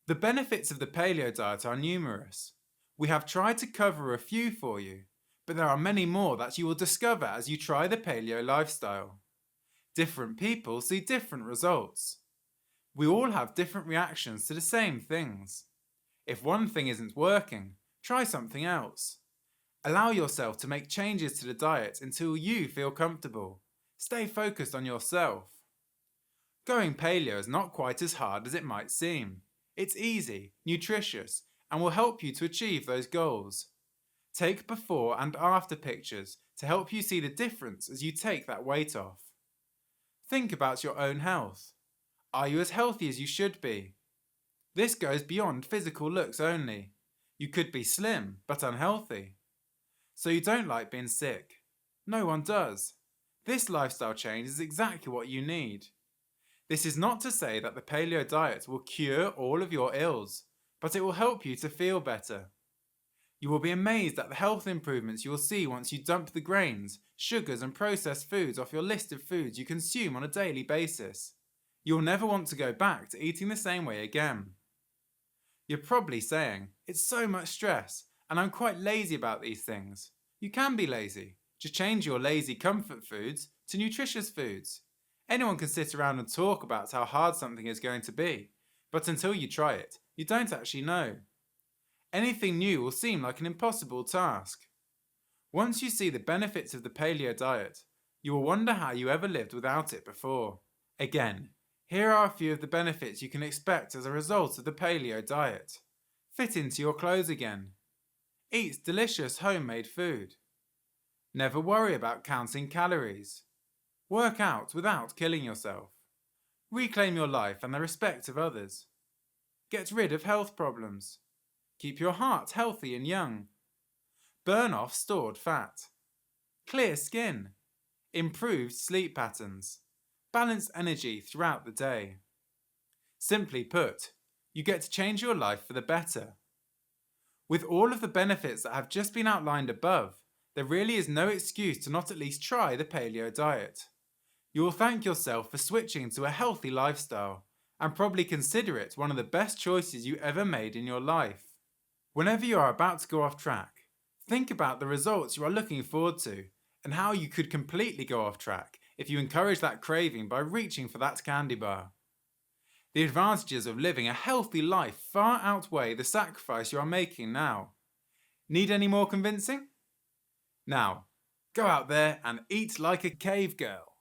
The benefits of the paleo diet are numerous. We have tried to cover a few for you, but there are many more that you will discover as you try the paleo lifestyle. Different people see different results. We all have different reactions to the same things. If one thing isn't working, try something else. Allow yourself to make changes to the diet until you feel comfortable. Stay focused on yourself. Going paleo is not quite as hard as it might seem. It's easy, nutritious, and will help you to achieve those goals. Take before and after pictures to help you see the difference as you take that weight off. Think about your own health. Are you as healthy as you should be? This goes beyond physical looks only. You could be slim but unhealthy. So you don't like being sick. No one does. This lifestyle change is exactly what you need. This is not to say that the paleo diet will cure all of your ills, but it will help you to feel better. You will be amazed at the health improvements you will see once you dump the grains, sugars and processed foods off your list of foods you consume on a daily basis. You'll never want to go back to eating the same way again. You're probably saying, it's so much stress and I'm quite lazy about these things. You can be lazy. Just change your lazy comfort foods to nutritious foods. Anyone can sit around and talk about how hard something is going to be, but until you try it, you don't actually know. Anything new will seem like an impossible task. Once you see the benefits of the paleo diet, you will wonder how you ever lived without it before. Again, here are a few of the benefits you can expect as a result of the paleo diet. Fit into your clothes again. Eat delicious homemade food. Never worry about counting calories. Work out without killing yourself. Reclaim your life and the respect of others. Get rid of health problems. Keep your heart healthy and young. Burn off stored fat. clear skin, improved sleep patterns, balanced energy throughout the day. Simply put, you get to change your life for the better. With all of the benefits that have just been outlined above, there really is no excuse to not at least try the paleo diet. You will thank yourself for switching to a healthy lifestyle and probably consider it one of the best choices you ever made in your life. Whenever you are about to go off track, think about the results you are looking forward to and how you could completely go off track if you encourage that craving by reaching for that candy bar. The advantages of living a healthy life far outweigh the sacrifice you are making now. Need any more convincing? Now, go out there and eat like a cave girl.